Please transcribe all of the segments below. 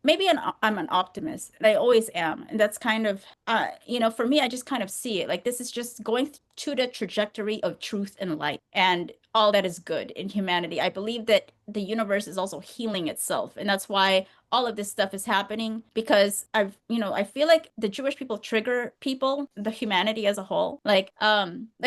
maybe I'm an optimist, and I always am. And that's kind of, for me, I just kind of see it like this is just going to the trajectory of truth and light and all that is good in humanity. I believe that the universe is also healing itself. And that's why all of this stuff is happening, because I feel like the Jewish people trigger people, the humanity as a whole. Like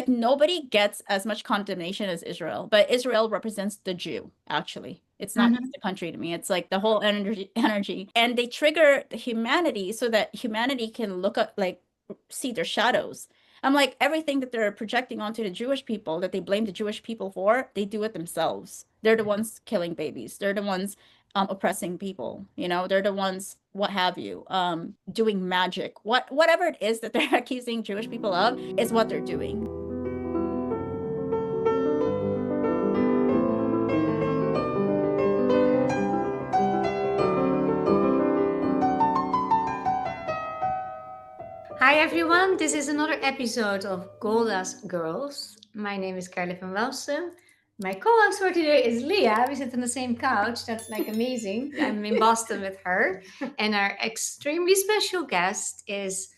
nobody gets as much condemnation as Israel, but Israel represents the Jew, actually. It's not just a country to me. It's like the whole energy. And they trigger the humanity so that humanity can look up, like, see their shadows. I'm like, everything that they're projecting onto the Jewish people, that they blame the Jewish people for, they do it themselves. They're the ones killing babies. They're the ones oppressing people. They're the ones, what have you, doing magic. Whatever it is that they're accusing Jewish people of is what they're doing. Hi everyone, this is another episode of Golda's Girls. My name is Carla van Welsen. My co-host for today is Leah. We sit on the same couch. That's like amazing. I'm in Boston with her. And our extremely special guest is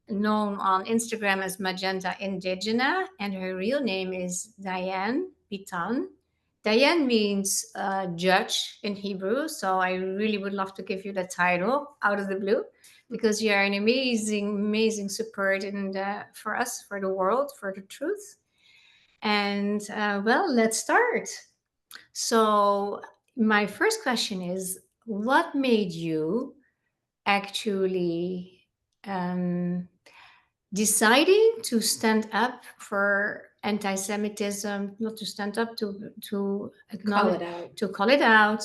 known on Instagram as Magenta Indigena, and her real name is Dyan Pitan. Dyan means judge in Hebrew, so I really would love to give you the title out of the blue, because you are an amazing, amazing support for us, for the world, for the truth. And well, let's start. So, my first question is, what made you actually deciding to stand up for anti-Semitism, not to stand up, to acknowledge, to call it out,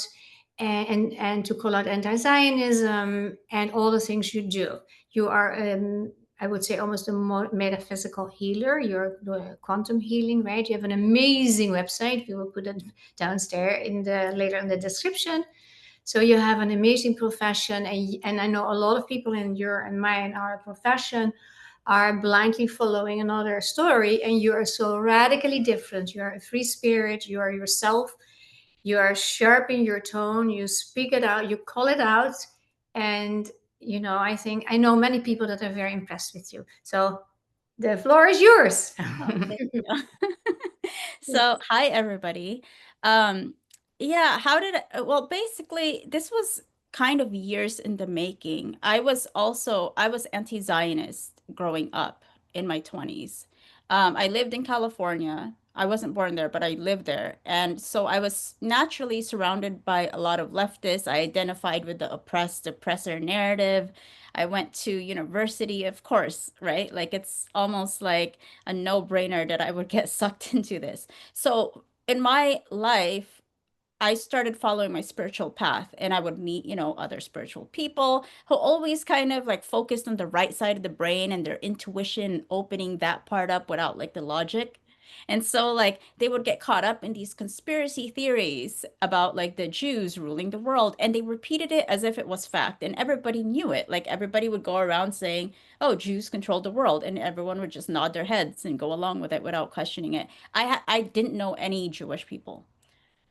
and to call out anti-Zionism and all the things you do. You are, I would say, almost a metaphysical healer. You're doing quantum healing, right? You have an amazing website. We will put it downstairs later in the description. So you have an amazing profession, and I know a lot of people in your and mine, our profession, are blindly following another story, and you are so radically different. You are a free spirit, you are yourself, you are sharp in your tone, you speak it out, you call it out. And I know many people that are very impressed with you. So the floor is yours. Oh, thank you. So, hi everybody. Yeah, well, basically, this was kind of years in the making. I was anti-Zionist growing up in my 20s. I lived in California. I wasn't born there, but I lived there. And so I was naturally surrounded by a lot of leftists. I identified with the oppressed, oppressor narrative. I went to university, of course, right? Like it's almost like a no-brainer that I would get sucked into this. So in my life, I started following my spiritual path, and I would meet, other spiritual people who always kind of like focused on the right side of the brain and their intuition, opening that part up without like the logic. And so like they would get caught up in these conspiracy theories about like the Jews ruling the world, and they repeated it as if it was fact, and everybody knew it. Like everybody would go around saying, "Oh, Jews control the world," and everyone would just nod their heads and go along with it without questioning it. I didn't know any Jewish people.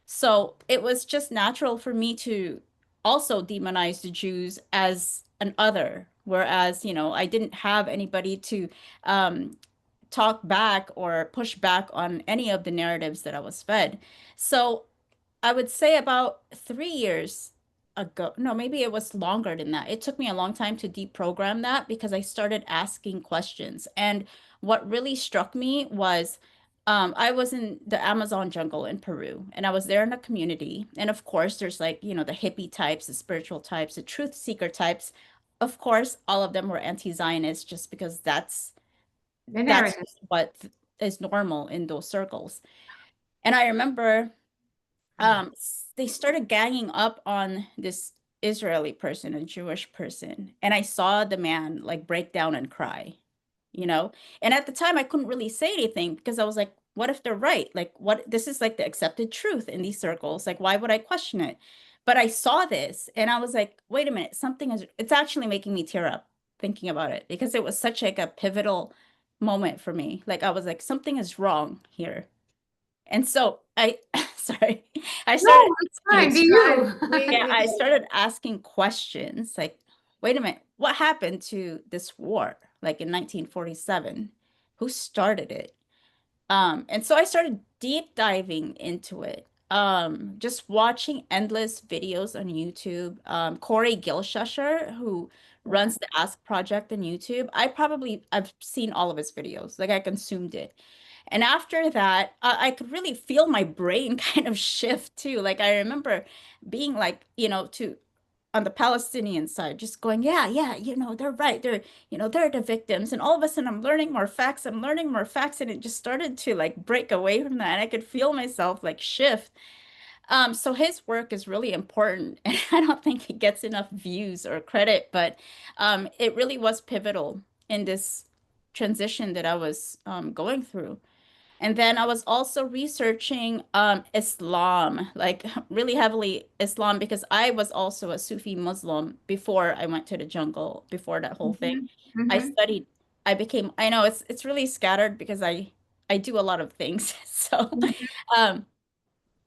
So it was just natural for me to also demonize the Jews as an other, whereas, I didn't have anybody to talk back or push back on any of the narratives that I was fed. So I would say about 3 years ago, no, maybe it was longer than that. It took me a long time to deprogram that because I started asking questions. And what really struck me was I was in the Amazon jungle in Peru, and I was there in a community. And of course, there's like, the hippie types, the spiritual types, the truth seeker types. Of course, all of them were anti-Zionist just because that's just what is normal in those circles. And I remember they started ganging up on this Israeli person, a Jewish person, and I saw the man like break down and cry, you know? And at the time I couldn't really say anything because I was like, what if they're right? Like what this is like the accepted truth in these circles. Like why would I question it? But I saw this and I was like, wait a minute, it's actually making me tear up thinking about it because it was such like a pivotal moment for me. Like I was like, something is wrong here. And so I sorry. I started No, it's asking, fine. Be you. yeah, I started asking questions like, wait a minute, what happened to this war? Like in 1947, who started it? And so I started deep diving into it. Just watching endless videos on YouTube. Corey Gilshusher, who Yeah. runs the Ask Project on YouTube, I've seen all of his videos. Like I consumed it. And after that, I could really feel my brain kind of shift too. Like I remember being like, to on the Palestinian side, just going, yeah, yeah, they're right. They're the victims. And all of a sudden I'm learning more facts. I'm learning more facts. And it just started to like break away from that. And I could feel myself like shift. So his work is really important. And I don't think he gets enough views or credit, but it really was pivotal in this transition that I was going through. And then I was also researching Islam, like really heavily Islam, because I was also a Sufi Muslim before I went to the jungle, before that whole thing. Hmm. I Hmm. studied, I know it's really scattered because I do a lot of things. So um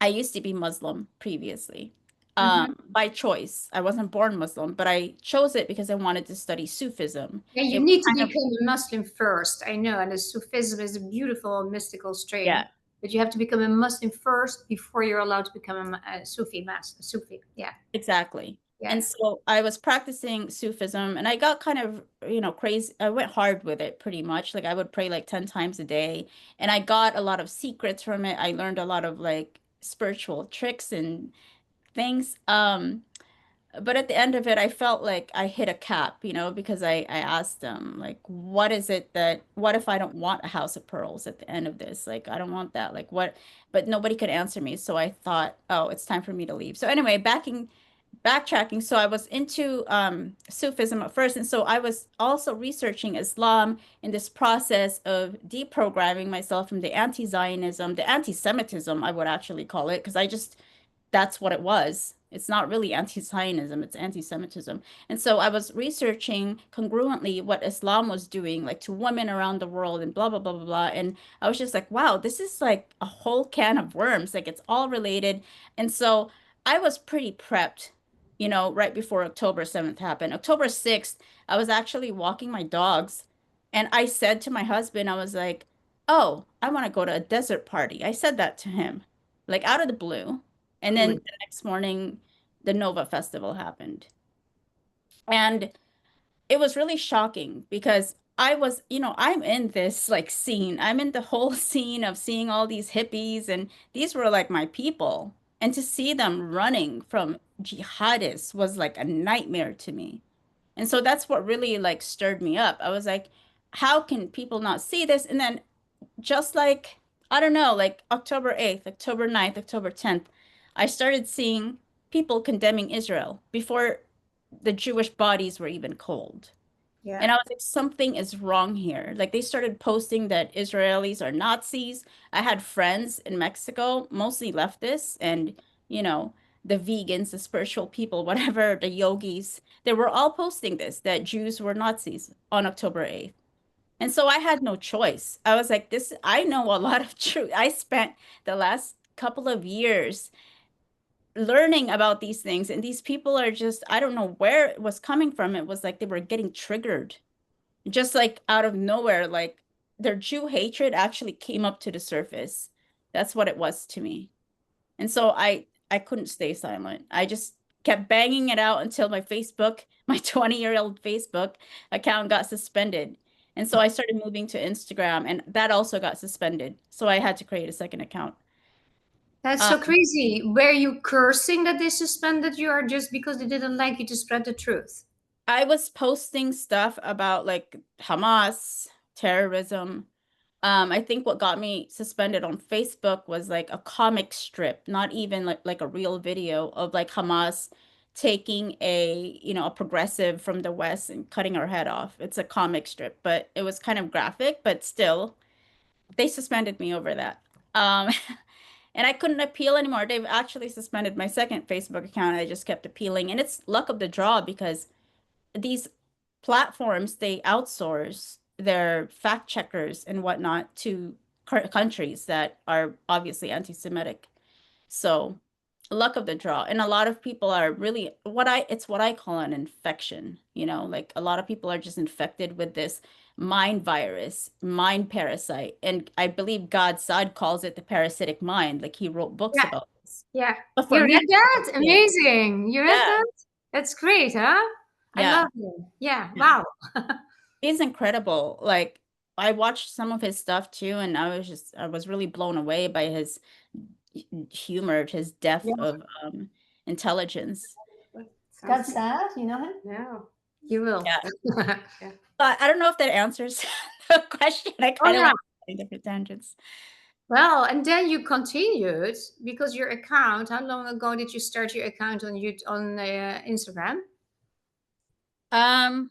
I used to be Muslim previously. Hmm. By choice. I wasn't born Muslim, but I chose it because I wanted to study Sufism. Yeah, you It was need to kind of, become a Muslim first. I know, and the Sufism is a beautiful mystical yeah. stream, but you have to become a Muslim first before you're allowed to become a Sufi master. Sufi, yeah, Exactly. yeah. And so I was practicing Sufism and I got kind of, crazy. I went hard with it pretty much. Like I would pray like 10 times a day and I got a lot of secrets from it. I learned a lot of like spiritual tricks and things. But at the end of it, I felt like I hit a cap, because I asked them, like, what if I don't want a house of pearls at the end of this? Like, I don't want that. Like, what? But nobody could answer me. So I thought, oh, it's time for me to leave. So anyway, backtracking. So I was into Sufism at first. And so I was also researching Islam in this process of deprogramming myself from the anti-Zionism, the anti-Semitism, I would actually call it, because that's what it was. It's not really anti-Zionism, it's anti-Semitism. And so I was researching congruently what Islam was doing, like to women around the world and blah, blah, blah, blah, blah. And I was just like, wow, this is like a whole can of worms. Like it's all related. And so I was pretty prepped, right before October 7th happened. October 6th, I was actually walking my dogs and I said to my husband, I was like, oh, I want to go to a desert party. I said that to him, like out of the blue. And then Cool. the next morning, the Nova Festival happened. And it was really shocking because I'm in this like scene. I'm in the whole scene of seeing all these hippies, and these were like my people. And to see them running from jihadists was like a nightmare to me. And so that's what really like stirred me up. I was like, how can people not see this? And then just like, I don't know, like October 8th, October 9th, October 10th, I started seeing people condemning Israel before the Jewish bodies were even cold. Yeah. And I was like, something is wrong here. Like they started posting that Israelis are Nazis. I had friends in Mexico, mostly leftists, and the vegans, the spiritual people, whatever, the yogis, they were all posting this, that Jews were Nazis on October 8th. And so I had no choice. I was like, I know a lot of truth. I spent the last couple of years learning about these things, and these people are just, I don't know where it was coming from. It was like they were getting triggered, just like out of nowhere. Like their Jew hatred actually came up to the surface. That's what it was to me. And so I couldn't stay silent. I just kept banging it out until my 20-year-old Facebook account got suspended. And so I started moving to Instagram and that also got suspended. So I had to create a second account. That's so Um, crazy. Were you cursing that they suspended you, or just because they didn't like you to spread the truth? I was posting stuff about like Hamas, terrorism. I think what got me suspended on Facebook was like a comic strip, not even like a real video of like Hamas taking a progressive from the West and cutting her head off. It's a comic strip, but it was kind of graphic, but still, they suspended me over that. Um, and I couldn't appeal anymore. They've actually suspended my second Facebook account. I just kept appealing, and it's luck of the draw because these platforms, they outsource their fact checkers and whatnot to countries that are obviously anti-Semitic. So luck of the draw. And a lot of people are really it's what I call an infection, like a lot of people are just infected with this mind virus, mind parasite. And I believe God Sod calls it the parasitic mind. Like he wrote books Yeah. about this. Yeah. But for You me, read that? yeah, Amazing. You read yeah, that? That's great, huh? I yeah. love it. Yeah. Yeah. Wow. He's incredible. Like I watched some of his stuff too, and I was really blown away by his humor, his depth Yeah. of intelligence. That's sad. You know him? No. You will. Yeah. Yeah. But I don't know if that answers the question. I Oh kind of yeah. went in different tangents. Well, and then you continued because your account. How long ago did you start your account on Instagram? Um,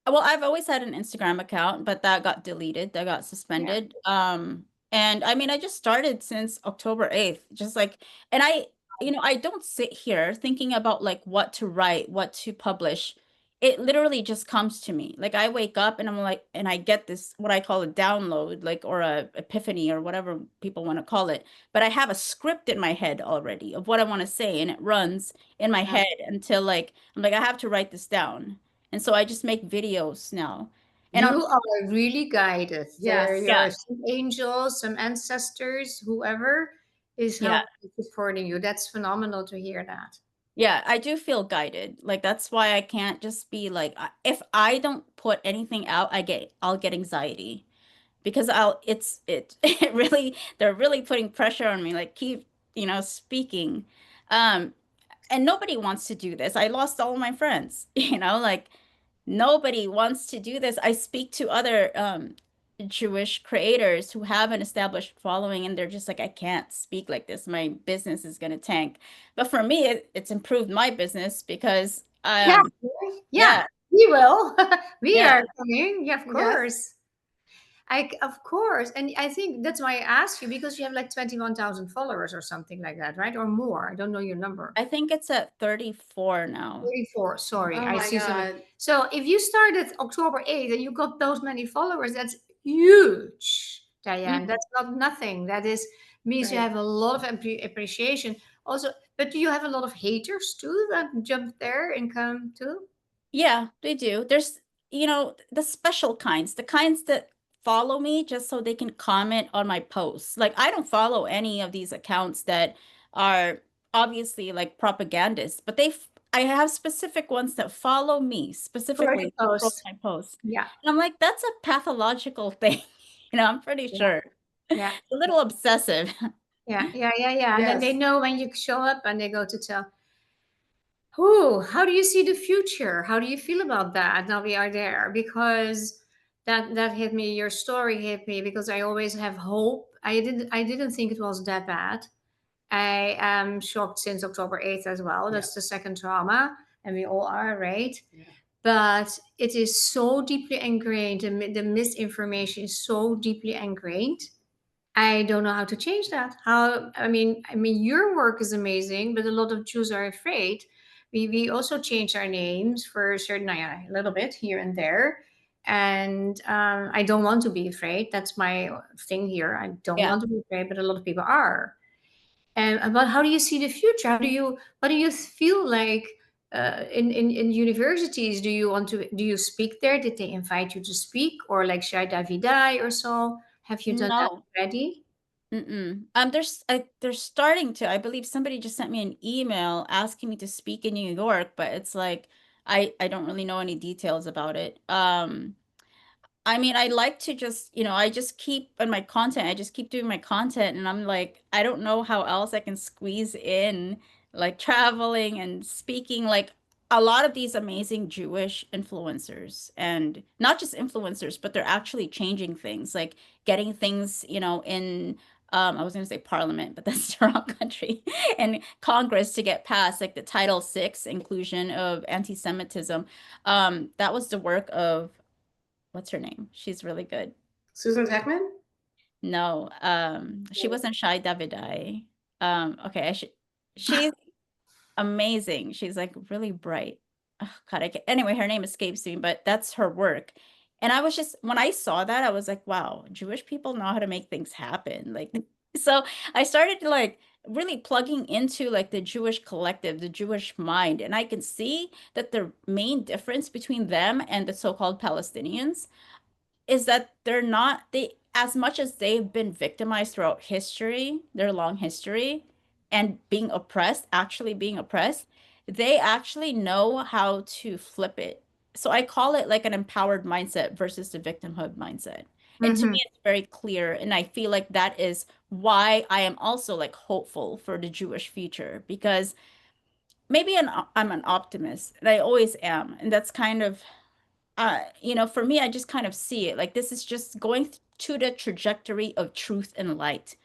well, I've always had an Instagram account, but that got deleted, that got Yeah. suspended. And I mean, I just started since October 8th, just like, and I don't sit here thinking about like what to write, what to publish. It literally just comes to me. Like I wake up and I'm like, and I get this, what I call a download, like, or a epiphany or whatever people want to call it. But I have a script in my head already of what I want to say, and it runs in my Yeah. head until like, I'm like, I have to write this down. And so I just make videos now. And on, You are really guided. There, Yes. your yeah, some angels, some ancestors, whoever is yeah, helping supporting you. That's phenomenal to hear that. yeah, I do feel guided. Like that's why I can't just be like, if I don't put anything out, I'll get anxiety because it really, they're really putting pressure on me. Like keep, speaking. Um, and nobody wants to do this. I lost all my friends, like nobody wants to do this. I speak to other Jewish creators who have an established following, and they're just like, I can't speak like this. My business is going to tank. But for me, it's improved my business because, Yeah, yeah, yeah, we will. We yeah, are coming. Yeah, of Yes. course. Of course. And I think that's why I asked you because you have like 21,000 followers or something like that, right? Or more. I don't know your number. I think it's at 34 now. 34. Sorry. Oh I my see something. God. So if you started October 8th and you got those many followers, that's huge, Diane. Mhm. That's not nothing. That is means you Right. have a lot of appreciation. Also, but do you have a lot of haters too that jump there and come too? Yeah, they do. There's, the special kinds, the kinds that follow me just so they can comment on my posts. Like, I don't follow any of these accounts that are obviously like propagandists, but I have specific ones that follow me For the specifically to troll post. my posts. Yeah. And I'm like, that's a pathological thing. I'm pretty Yeah. sure. Yeah. A little obsessive. Yeah. And then they Yes. know when you show up and they go to tell, oh, how do you see the future? How do you feel about that now we are there? Because that hit me, your story hit me because I always have hope. I didn't think it was that bad. I am shocked since October 8th as well. Yeah. That's the second trauma, and we all are, right? Yeah. But it is so deeply ingrained, the misinformation is so deeply ingrained. I don't know how to change that. I mean, your work is amazing, but a lot of Jews are afraid. We also change our names for certain, yeah, a little bit here and there. And I don't want to be afraid. That's my thing here. I don't Yeah. want to be afraid, but a lot of people are. And about how do you see the future? What do you feel like in universities? Do you speak there? Did they invite you to speak, or like Shai Davidai or so? Have you done that No. already? Mm-mm. They're starting to. I believe somebody just sent me an email asking me to speak in New York, but it's like I don't really know any details about it. I mean, I like to just, I just keep on my content. I just keep doing my content, and I'm like, I don't know how else I can squeeze in like traveling and speaking. Like a lot of these amazing Jewish influencers, and not just influencers, but they're actually changing things, like getting things, in I was going to say parliament, but that's the wrong country, and Congress to get passed, like the Title VI inclusion of anti-Semitism. That was the work of what's her name? She's really good. Susan Techman? No, she wasn't Shy Davidai. Okay, she's amazing. She's like really bright. Oh God, anyway, her name escapes me, but that's her work. And I was just, when I saw that, I was like, wow, Jewish people know how to make things happen. Like, so I started to like really plugging into like the Jewish collective, the Jewish mind, and I can see that the main difference between them and the so-called Palestinians is that they're not they as much as they've been victimized throughout history, their long history, and being oppressed, actually being oppressed, they actually know how to flip it. So I call it like an empowered mindset versus the victimhood mindset. And to me, Mm-hmm. it's very clear. And I feel like that is why I am also like hopeful for the Jewish future because maybe I'm an optimist, and I always am. And that's kind of for me, I just kind of see it like this is just going to the trajectory of truth and light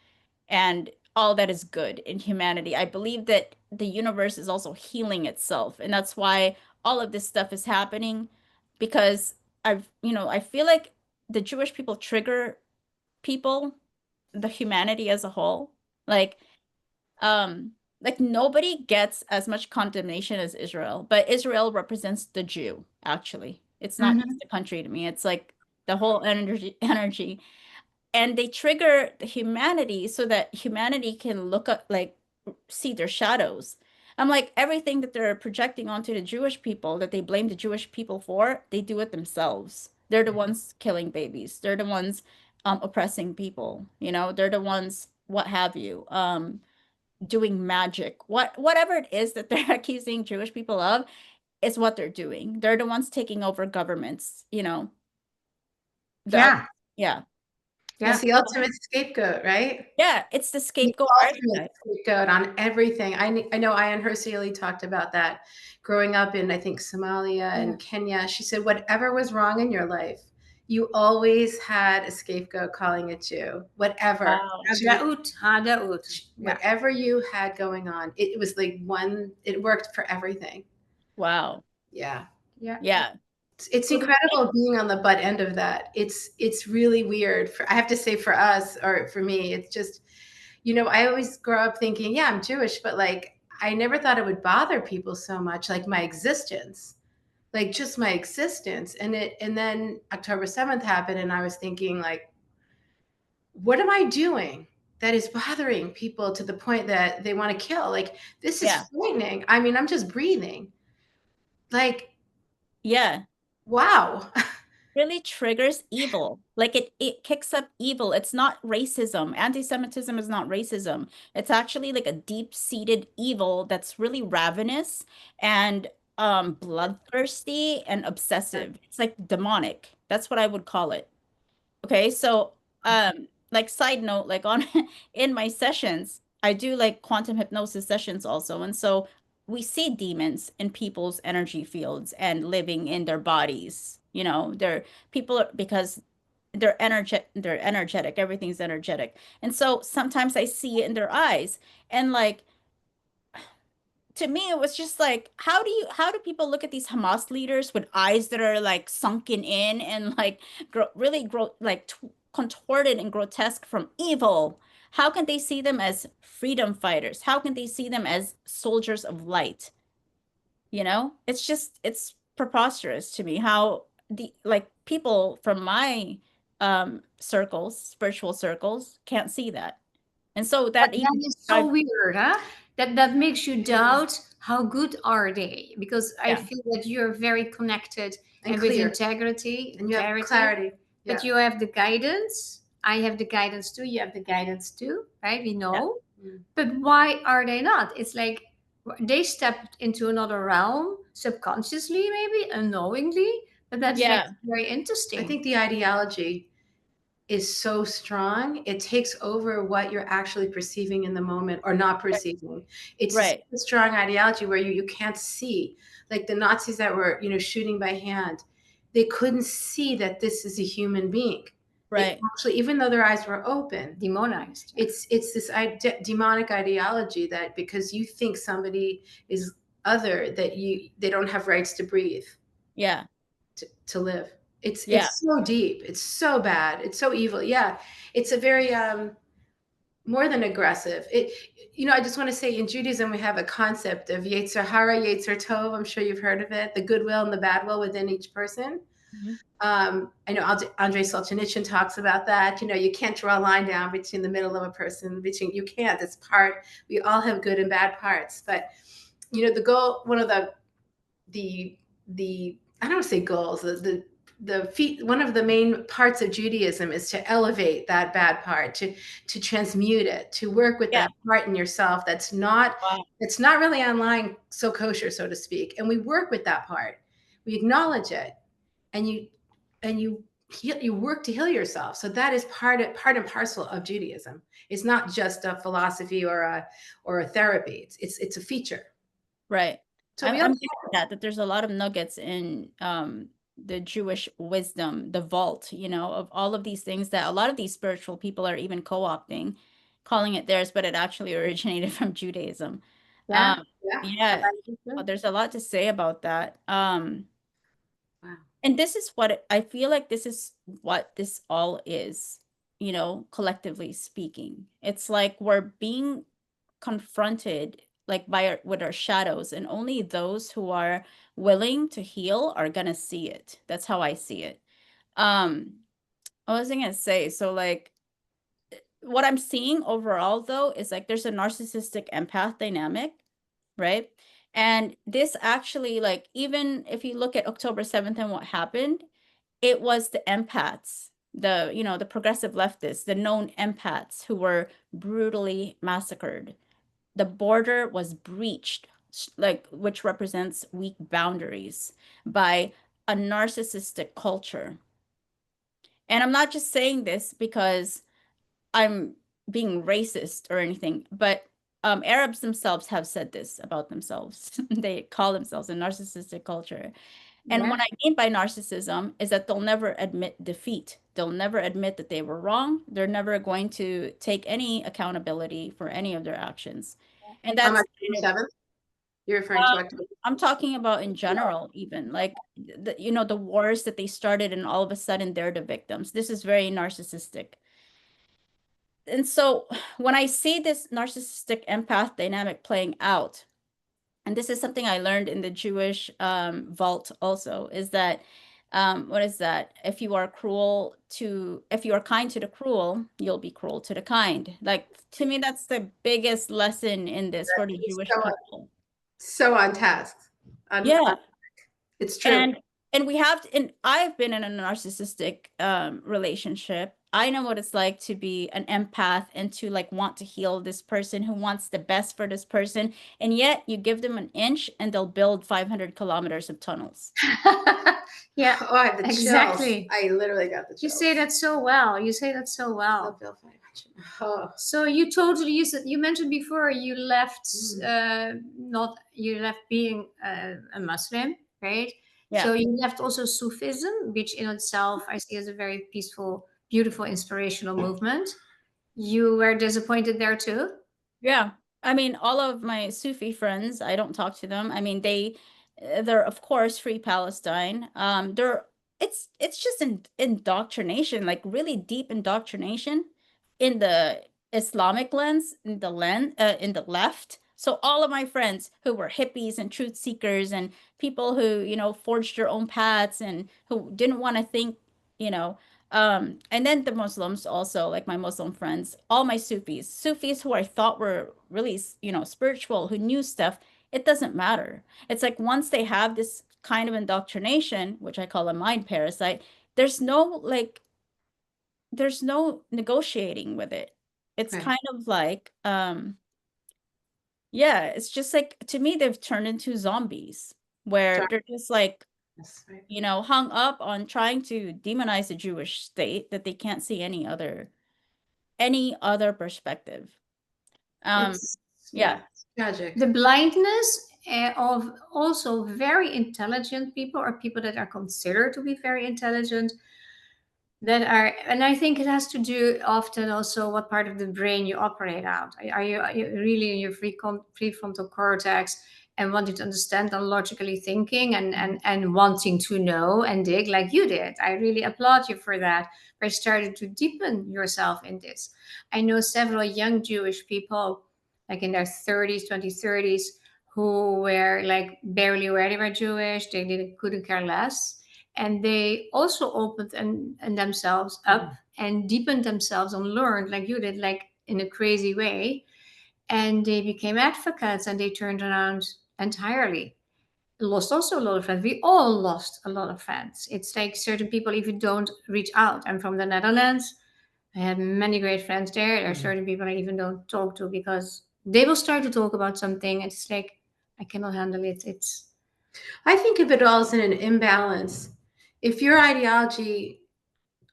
and all that is good in humanity. I believe that the universe is also healing itself, and that's why all of this stuff is happening because I feel like the Jewish people trigger people, the humanity as a whole. Like um, like nobody gets as much condemnation as Israel, but Israel represents the Jew, actually. It's not Mm-hmm. just a country to me. It's like the whole energy. And they trigger the humanity so that humanity can look up like see their shadows. I'm like everything that they're projecting onto the Jewish people that they blame the Jewish people for, they do it themselves. They're the ones killing babies. They're the ones oppressing people, they're the ones what have you. Doing magic. Whatever it is that they're accusing Jewish people of is what they're doing. They're the ones taking over governments, The Yeah. yeah. And Yeah. It's the ultimate scapegoat, right? yeah, it's the The scapegoat ultimate archetype. scapegoat on everything. I know Ayan Hirsi talked about that growing up in, I think, Somalia and Kenya. She said, whatever was wrong in your life, you always had a scapegoat calling it you. Whatever. Wow. Hadaut. Yeah. Whatever you had going on, it was like it worked for everything. Wow. Yeah. Yeah. Yeah. It's So the incredible being on the butt end of that. It's really weird. I have to say, for us, or for me, it's just, I always grow up thinking, yeah, I'm Jewish, but like I never thought it would bother people so much, like my existence, like just my existence. And then October 7th happened, and I was thinking, like, what am I doing that is bothering people to the point that they want to kill? Like, this is yeah. frightening. I mean, I'm just breathing. Like, Yeah. wow. Really triggers evil. Like it kicks up evil. It's not racism. Anti-Semitism is not racism. It's actually like a deep-seated evil that's really ravenous and bloodthirsty and obsessive. It's like demonic. That's what I would call it. Okay, so like side note, like on in my sessions, I do like quantum hypnosis sessions also. And so we see demons in people's energy fields and living in their bodies. They're people because they're energetic, everything's energetic. And so sometimes I see it in their eyes. And like to me it was just like how do people look at these Hamas leaders with eyes that are like sunken in and like really like contorted and grotesque from evil? How can they see them as freedom fighters? How can they see them as soldiers of light? It's preposterous to me how the like people from my circles, spiritual circles, can't see that. And so But that that even is so drives, weird, huh? That makes you doubt how good are they? Because I yeah, feel that you're very connected And and with clear. integrity And and you have clarity. clarity. Yeah. But you have the guidance. I have the guidance too. You have the guidance too, right? We know. Mm. But why are they not? It's like they stepped into another realm subconsciously, maybe unknowingly. But that's yeah, very interesting. I think the ideology is so strong, it takes over what you're actually perceiving in the moment or not perceiving. It's right. a strong ideology where you can't see. Like the Nazis that were, shooting by hand, they couldn't see that this is a human being. They Right. actually, even though their eyes were open, Demonized. it's this demonic ideology that because you think somebody is other, that they don't have rights to breathe, Yeah. to live. It's Yeah. so deep. It's so bad. It's so evil. Yeah, it's a very more than aggressive. I just want to say, in Judaism we have a concept of Yetzer Hara, Yetzer Tov. I'm sure you've heard of it. The goodwill and the bad will within each person. I know Andrei Solzhenitsyn talks about that. You can't draw a line down between the middle of a person. You can't. It's part. We all have good and bad parts. But the goal, one of the I don't want to say goals. One of the main parts of Judaism is to elevate that bad part, to transmute it, to work with that part in yourself that's not really online, so kosher, so to speak. And we work with that part. We acknowledge it, and you work to heal yourself. So that is part and parcel of Judaism. It's not just a philosophy or a therapy. It's a feature. Right. So I'm hearing that there's a lot of nuggets in the Jewish wisdom, the vault, of all of these things that a lot of these spiritual people are even co-opting, calling it theirs, but it actually originated from Judaism. Yeah. Well, there's a lot to say about that. Wow. And this is what I feel like this is what this all is, collectively speaking. It's like we're being confronted like with our shadows, and only those who are willing to heal are gonna see it. That's how I see it. I was gonna say, so like what I'm seeing overall though is like there's a narcissistic empath dynamic, right? And this actually, like, even if you look at October 7th and what happened, it was the empaths, the progressive leftists, the known empaths who were brutally massacred. The border was breached, which represents weak boundaries by a narcissistic culture. And I'm not just saying this because I'm being racist or anything, but Arabs themselves have said this about themselves. They call themselves a narcissistic culture. And what I mean by narcissism is that they'll never admit defeat. They'll never admit that they were wrong. They're never going to take any accountability for any of their actions. And that's on October 7th? You're referring to October? I'm talking about in general, even like the wars that they started, and all of a sudden they're the victims. This is very narcissistic. And so when I see this narcissistic empath dynamic playing out, and this is something I learned in the Jewish vault also, is that what is that? If you are kind to the cruel, you'll be cruel to the kind. Like, to me, that's the biggest lesson in this for the Jewish people. So on task. Yeah. It's true. And I've been in a narcissistic relationship. I know what it's like to be an empath and to like want to heal this person, who wants the best for this person. And yet you give them an inch and they'll build 500 kilometers of tunnels. Yeah. Oh, I have the exactly. chills. I literally got the chills. You say that so well. Oh. So you mentioned before you left being a Muslim, right? Yeah. So you left also Sufism, which in itself I see as a very peaceful, beautiful, inspirational movement. You were disappointed there too? Yeah. I mean, all of my Sufi friends, I don't talk to them. I mean, they're of course Free Palestine. It's just indoctrination, like really deep indoctrination in the Islamic lens, in the left. So all of my friends who were hippies and truth seekers and people who, forged their own paths and who didn't want to think, and then the Muslims also, like my Muslim friends, all my Sufis who I thought were really, spiritual, who knew stuff, it doesn't matter. It's like once they have this kind of indoctrination, which I call a mind parasite, there's no negotiating with it. It's kind of like, it's just like, to me, they've turned into zombies where they're just like, hung up on trying to demonize the Jewish state, that they can't see any other perspective. It's tragic. The blindness of also very intelligent people, or people that are considered to be very intelligent, and I think it has to do often also what part of the brain you operate out. Are you really in your prefrontal cortex and wanting to understand and logically thinking and wanting to know and dig like you did? I really applaud you for that. By starting to deepen yourself in this. I know several young Jewish people, like in their 30s, 20s, 30s, who were like barely aware they were Jewish. They couldn't care less. and they also opened and themselves up and deepened themselves and learned, like you did, like in a crazy way. And they became advocates and they turned around entirely. Lost also a lot of friends. We all lost a lot of friends. It's like certain people, if you don't reach out. I'm from the Netherlands. I have many great friends there. There are certain people I even don't talk to because they will start to talk about something. It's like, I cannot handle it. I think of it all as in an imbalance. If your ideology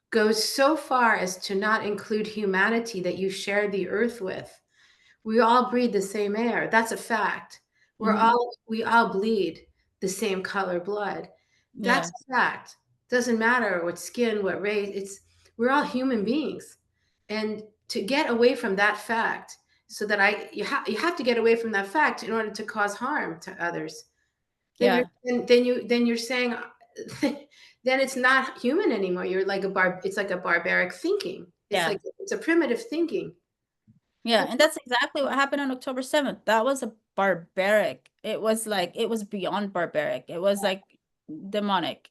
goes so far as to not include humanity that you share the earth with, we all breathe the same air. That's a fact. We all bleed the same color blood. That's a fact. Doesn't matter what skin, what race. We're all human beings, and to get away from that fact, so that you have to get away from that fact in order to cause harm to others. Then you're saying then it's not human anymore. You're like it's like a barbaric thinking. It's a primitive thinking. Yeah, and that's exactly what happened on October 7th. That was a barbaric. It was like, it was beyond barbaric. It was like demonic,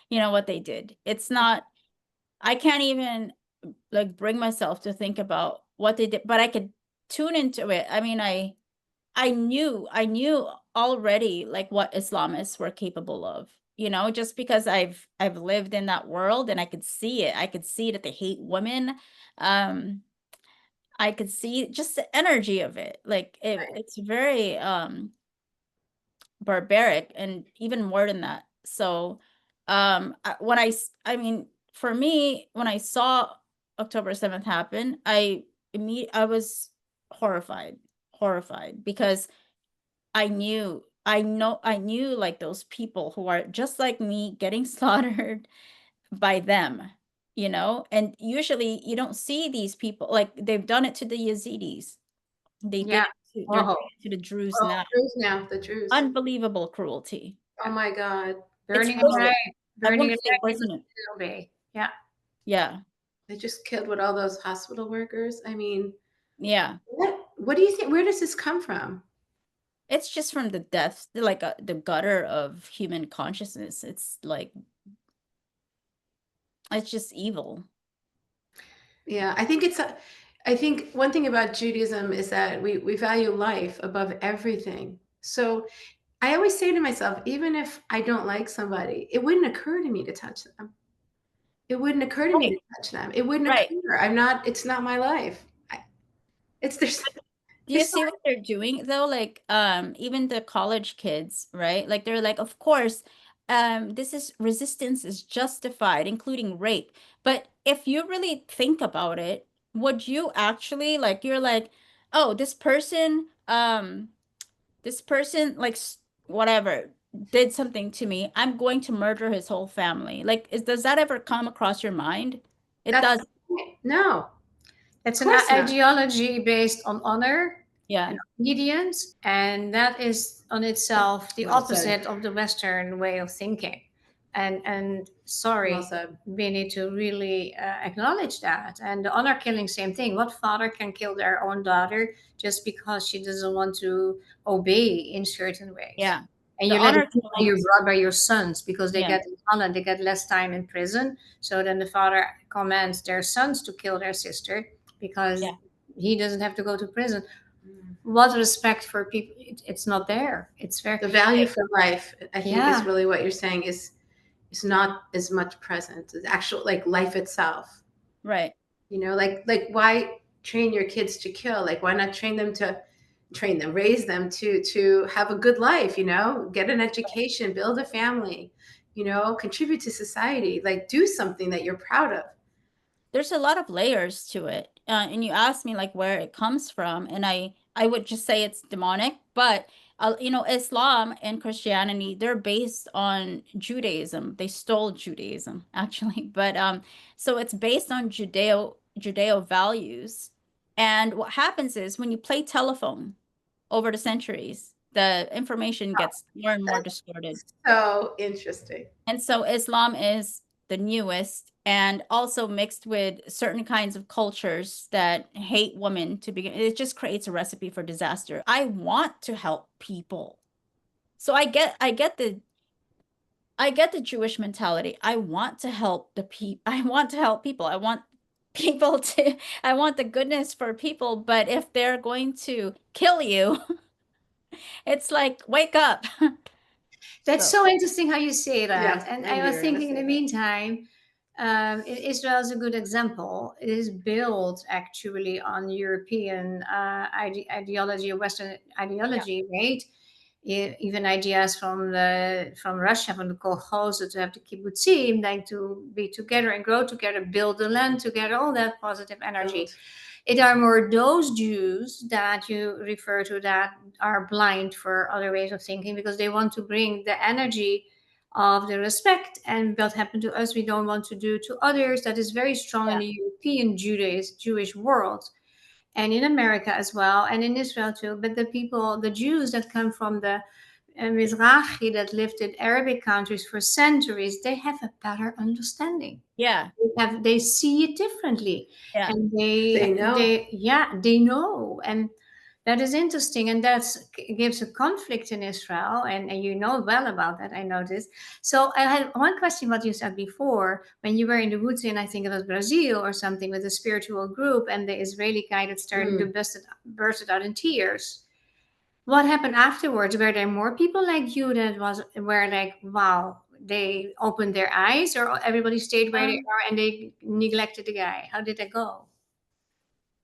you know, what they did. It's not, I can't even like bring myself to think about what they did, but I could tune into it. I mean, I knew already like what Islamists were capable of, you know, just because I've lived in that world and I could see it. I could see that they hate women. I could see just the energy of it. Like it's very barbaric and even more than that. So I mean, for me, when I saw October 7th happen, I was horrified because I knew like those people who are just like me getting slaughtered by them, you know? And usually you don't see these people, like they've done it to the Yazidis. They did they're doing it to the Druze now. The Druze. Unbelievable cruelty. Oh my God. burning It's alive. burning Burning Yeah. Yeah. They just killed what, all those hospital workers. I mean, Yeah. What do you think? Where does this come from? It's just from the depths, like the gutter of human consciousness. It's like, it's just evil. Yeah, I think one thing about Judaism is that we value life above everything. So I always say to myself, even if I don't like somebody, it wouldn't occur to me to touch them. It wouldn't occur to me to touch them. It wouldn't occur. It's not my life. There's Do you see what they're doing though? Like, even the college kids, right? Like they're like, of course, resistance is justified, including rape. But if you really think about it, would you actually like, you're like, oh, this person like whatever did something to me. I'm going to murder his whole family. Like, does that ever come across your mind? It does. No. It's an ideology based on honor and obedience, and that is on itself the opposite of the Western way of thinking. And sorry, we need to really acknowledge that. And the honor killing, same thing. What father can kill their own daughter just because she doesn't want to obey in certain ways? Yeah. And you let you're brought by your sons because they get in Holland, they get less time in prison. So then the father commands their sons to kill their sister because he doesn't have to go to prison. What respect for people? It's not there. It's very the value for life. I think is really what you're saying is not as much present. It's actual like life itself. Right. You know, like why train your kids to kill? Like why not raise them to have a good life, you know, get an education, build a family, you know, contribute to society, like do something that you're proud of. There's a lot of layers to it. And you asked me like where it comes from, and I would just say it's demonic, but you know, Islam and Christianity, they're based on Judaism. They stole Judaism actually, but so it's based on Judeo values. And what happens is when you play telephone over the centuries, the information gets more and more distorted. So interesting. And so Islam is the newest and also mixed with certain kinds of cultures that hate women to begin. It just creates a recipe for disaster. I want to help people. So I get I get the Jewish mentality. I want to help the people. I want to help people. I want people to, I want the goodness for people, but if they're going to kill you, it's like, wake up. That's So, so interesting how you say that. Yeah, And I I knew was you were gonna thinking in say the that. meantime, Israel is a good example. It is built actually on European ideology, Western yeah, ideology, right? Even ideas from Russia, from the kolkhozes, to have the kibbutzim, like to be together and grow together, build the land together, all that positive energy. Built. It are more those Jews that you refer to that are blind for other ways of thinking because they want to bring the energy of the respect and what happened to us we don't want to do to others. That is very strong in yeah, the European Jewish world and in America as well and in Israel too. But the people, the Jews that come from the Mizrahi that lived in Arabic countries for centuries, they have a better understanding. yeah, They see it differently, yeah. and They know. they know, and that is interesting, and that gives a conflict in Israel, and you know well about that. I noticed. So I had one question: what you said before when you were in the woods in, I think it was Brazil or something, with a spiritual group, and the Israeli guy that started to Mm. bursted out in tears. What happened afterwards? Were there more people like you that were like, wow, they opened their eyes, or everybody stayed where they Um, are and they neglected the guy? How did that go?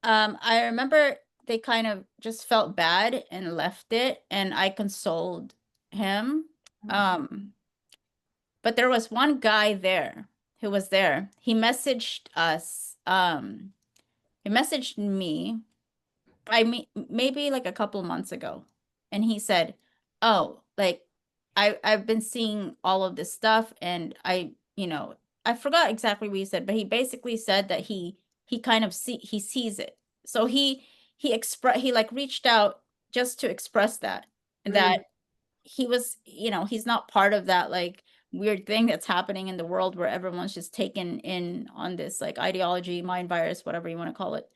I remember they kind of just felt bad and left it, and I consoled him. Um, but there was one guy there who was there. He messaged us. He messaged me. I mean, maybe like a couple months ago, and he said, "Oh, like I've been seeing all of this stuff, and I forgot exactly what he said, but he basically said that he kind of he sees it. So he like reached out just to express that Mm. he was, he's not part of that like weird thing that's happening in the world where everyone's just taken in on this like ideology, mind virus, whatever you want to call it.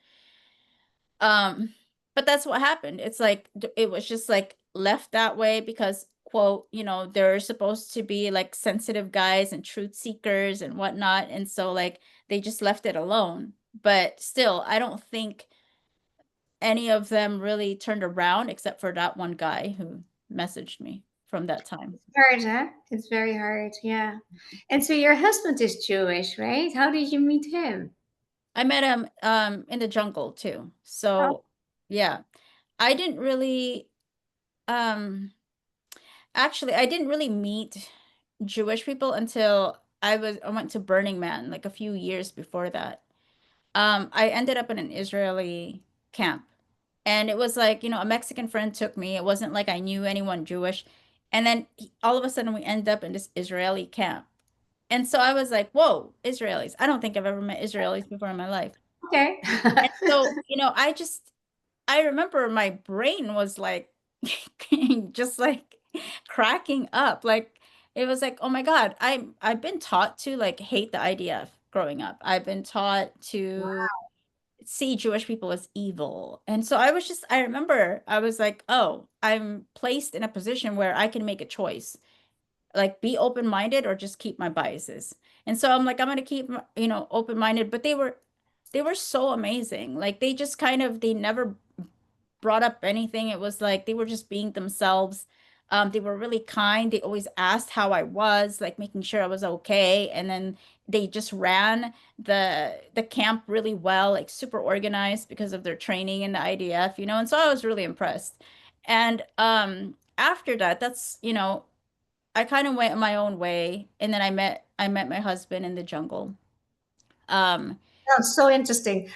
Um, but that's what happened. It's like it was just like left that way because, quote, they're supposed to be like sensitive guys and truth seekers and whatnot. And so like they just left it alone. But still, I don't think any of them really turned around except for that one guy who messaged me from that time. Hard, huh? It's very hard, yeah. And so your husband is Jewish, right? How did you meet him? I met him in the jungle too. Oh, So yeah. I didn't really um actually I didn't really meet Jewish people until I went to Burning Man like a few years before that. I ended up in an Israeli camp. And it was like, a Mexican friend took me. It wasn't like I knew anyone Jewish. And then all of a sudden we end up in this Israeli camp. And so I was like, whoa, Israelis. I don't think I've ever met Israelis before in my life. okay. And so, I remember my brain was like just like cracking up. Like it was like, oh my God, I've been taught to like hate the IDF growing up. I've been taught to see Jewish people as evil. And so I remember I was like, oh, I'm placed in a position where I can make a choice, like be open-minded or just keep my biases. And so I'm like, I'm gonna keep, open-minded. But they were so amazing. Like they never brought up anything. It was like they were just being themselves. They were really kind. They always asked how I was, like making sure I was okay. And then they just ran the camp really well, like super organized because of their training in the IDF, and so I was really impressed. And after that, I kind of went my own way, and then I met my husband in the jungle. Um, Sounds so interesting.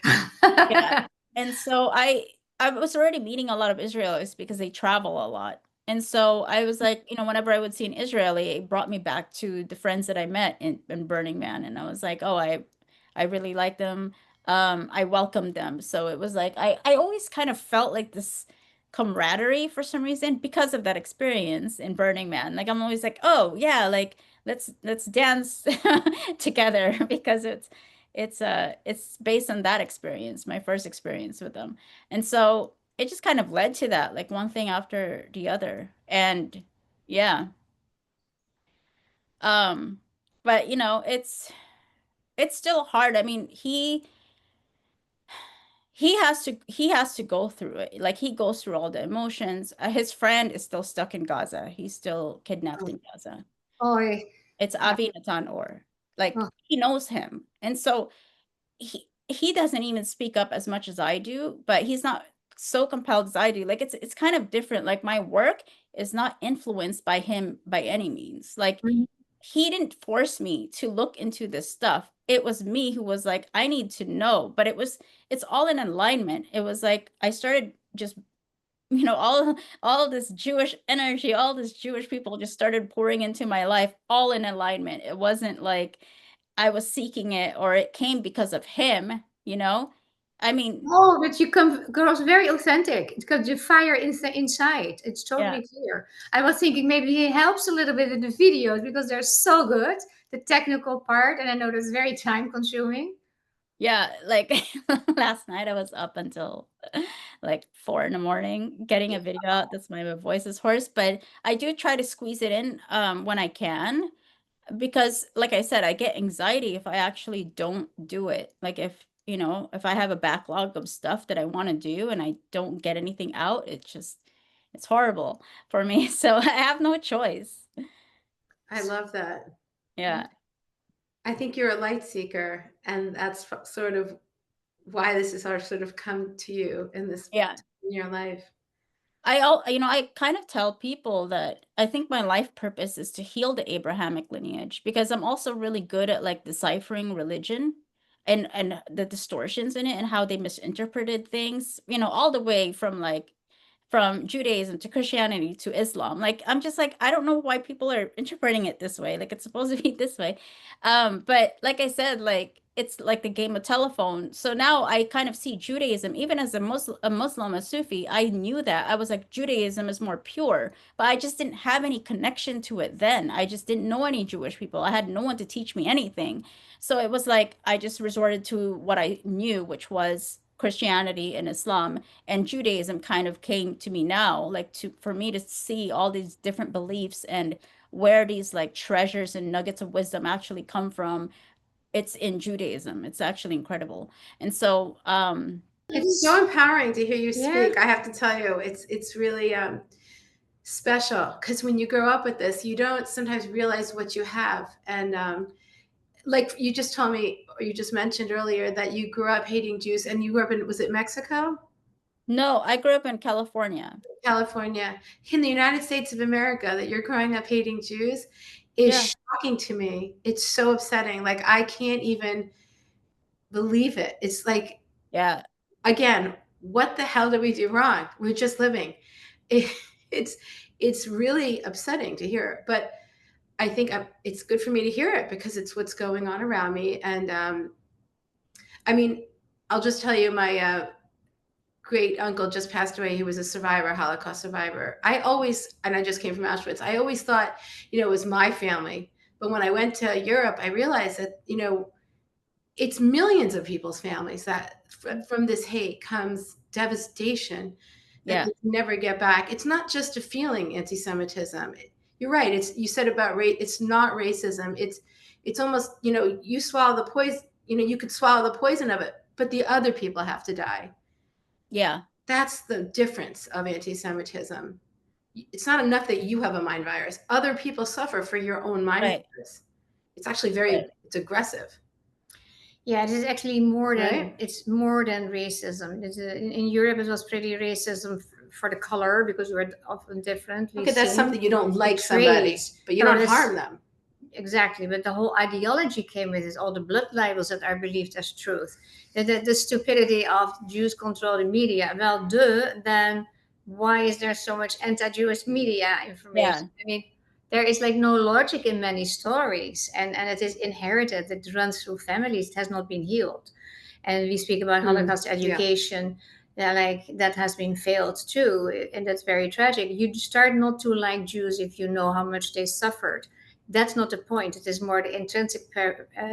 yeah. And so I was already meeting a lot of Israelis because they travel a lot. And so I was like, whenever I would see an Israeli, it brought me back to the friends that I met in Burning Man. And I was like, oh, I really like them. I welcomed them. So it was like I always kind of felt like this camaraderie for some reason because of that experience in Burning Man. Like I'm always like, oh yeah, like let's dance together because it's based on that experience, my first experience with them. And so it just kind of led to that, like one thing after the other. And yeah. But you know, it's still hard. I mean, he has to go through it. Like he goes through all the emotions. His friend is still stuck in Gaza. He's still kidnapped in Gaza. Oh, It's Avi Natan Or. Like he knows him. And so he doesn't even speak up as much as I do, but he's not so compelled as I do. Like it's kind of different. Like my work is not influenced by him by any means. Like he didn't force me to look into this stuff. It was me who was like, I need to know. But it's all in alignment. It was like I started just, you know, all this Jewish energy, all this Jewish people just started pouring into my life, all in alignment. It wasn't like I was seeking it or it came because of him, you know? I mean, oh, but you come across very authentic. It's got the fire inside. It's yeah. totally clear. I was thinking maybe he helps a little bit in the videos because they're so good, the technical part, and I know that's very time consuming. Yeah, like last night I was up until like 4 in the morning getting a video out. That's why my voice is hoarse, but I do try to squeeze it in when I can because like I said, I get anxiety if I actually don't do it. Like if, you know, if I have a backlog of stuff that I want to do and I don't get anything out, it's horrible for me. So I have no choice. I love that. Yeah. I think you're a light seeker, and that's sort of why this is sort of come to you in this Yeah. in your life. You know, I kind of tell people that I think my life purpose is to heal the Abrahamic lineage because I'm also really good at like deciphering religion and the distortions in it and how they misinterpreted things, you know, all the way from Judaism to Christianity to Islam. Like I'm just like I don't know why people are interpreting it this way. Like it's supposed to be this way. But like I said, like it's like the game of telephone. So now I kind of see Judaism, even as a Sufi, I knew that. I was like, Judaism is more pure, but I just didn't have any connection to it then. I just didn't know any Jewish people. I had no one to teach me anything. So it was like I just resorted to what I knew, which was Christianity and Islam, and Judaism kind of came to me now, like to for me to see all these different beliefs and where these like treasures and nuggets of wisdom actually come from. It's in Judaism. It's actually incredible. And so It's so empowering to hear you speak. Yeah. I have to tell you, it's really special because when you grow up with this, you don't sometimes realize what you have. And like you just told me, or you just mentioned earlier, that you grew up hating Jews, and you grew up in, was it Mexico? no, I grew up in California. California, in the United States of America, that you're growing up hating Jews is Yeah. shocking to me. It's so upsetting. Like I can't even believe it. It's like, Yeah. again, what the hell did we do wrong? We're just living. It, it's it's really upsetting to hear, but I think it's good for me to hear it because it's what's going on around me. And I mean, I'll just tell you, my great uncle just passed away. He was a survivor, Holocaust survivor. And I just came from Auschwitz. I always thought, it was my family. But when I went to Europe, I realized that, it's millions of people's families that from this hate comes devastation that Yeah. they can never get back. It's not just a feeling, anti-Semitism. You're right. You said about race. It's not racism. It's almost, you swallow the poison, you could swallow the poison of it, but the other people have to die. Yeah. That's the difference of anti-Semitism. It's not enough that you have a mind virus. Other people suffer for your own mind Right. virus. It's actually Right. it's aggressive. Yeah, it is actually more than Right? it's more than racism. In Europe, it was pretty racism for the color because we're often different. Okay, that's something you don't like somebody, but you No, don't harm them. Exactly, but the whole ideology came with it, all the blood libels that are believed as truth. The stupidity of Jews control the media. Well, then why is there so much anti-Jewish media Yeah. information? I mean, there is like no logic in many stories, and it is inherited. It runs through families. It has not been healed. And we speak about Holocaust education. Yeah, like that has been failed too, and that's very tragic. You start not to like Jews if you know how much they suffered. That's not the point. It is more the intrinsic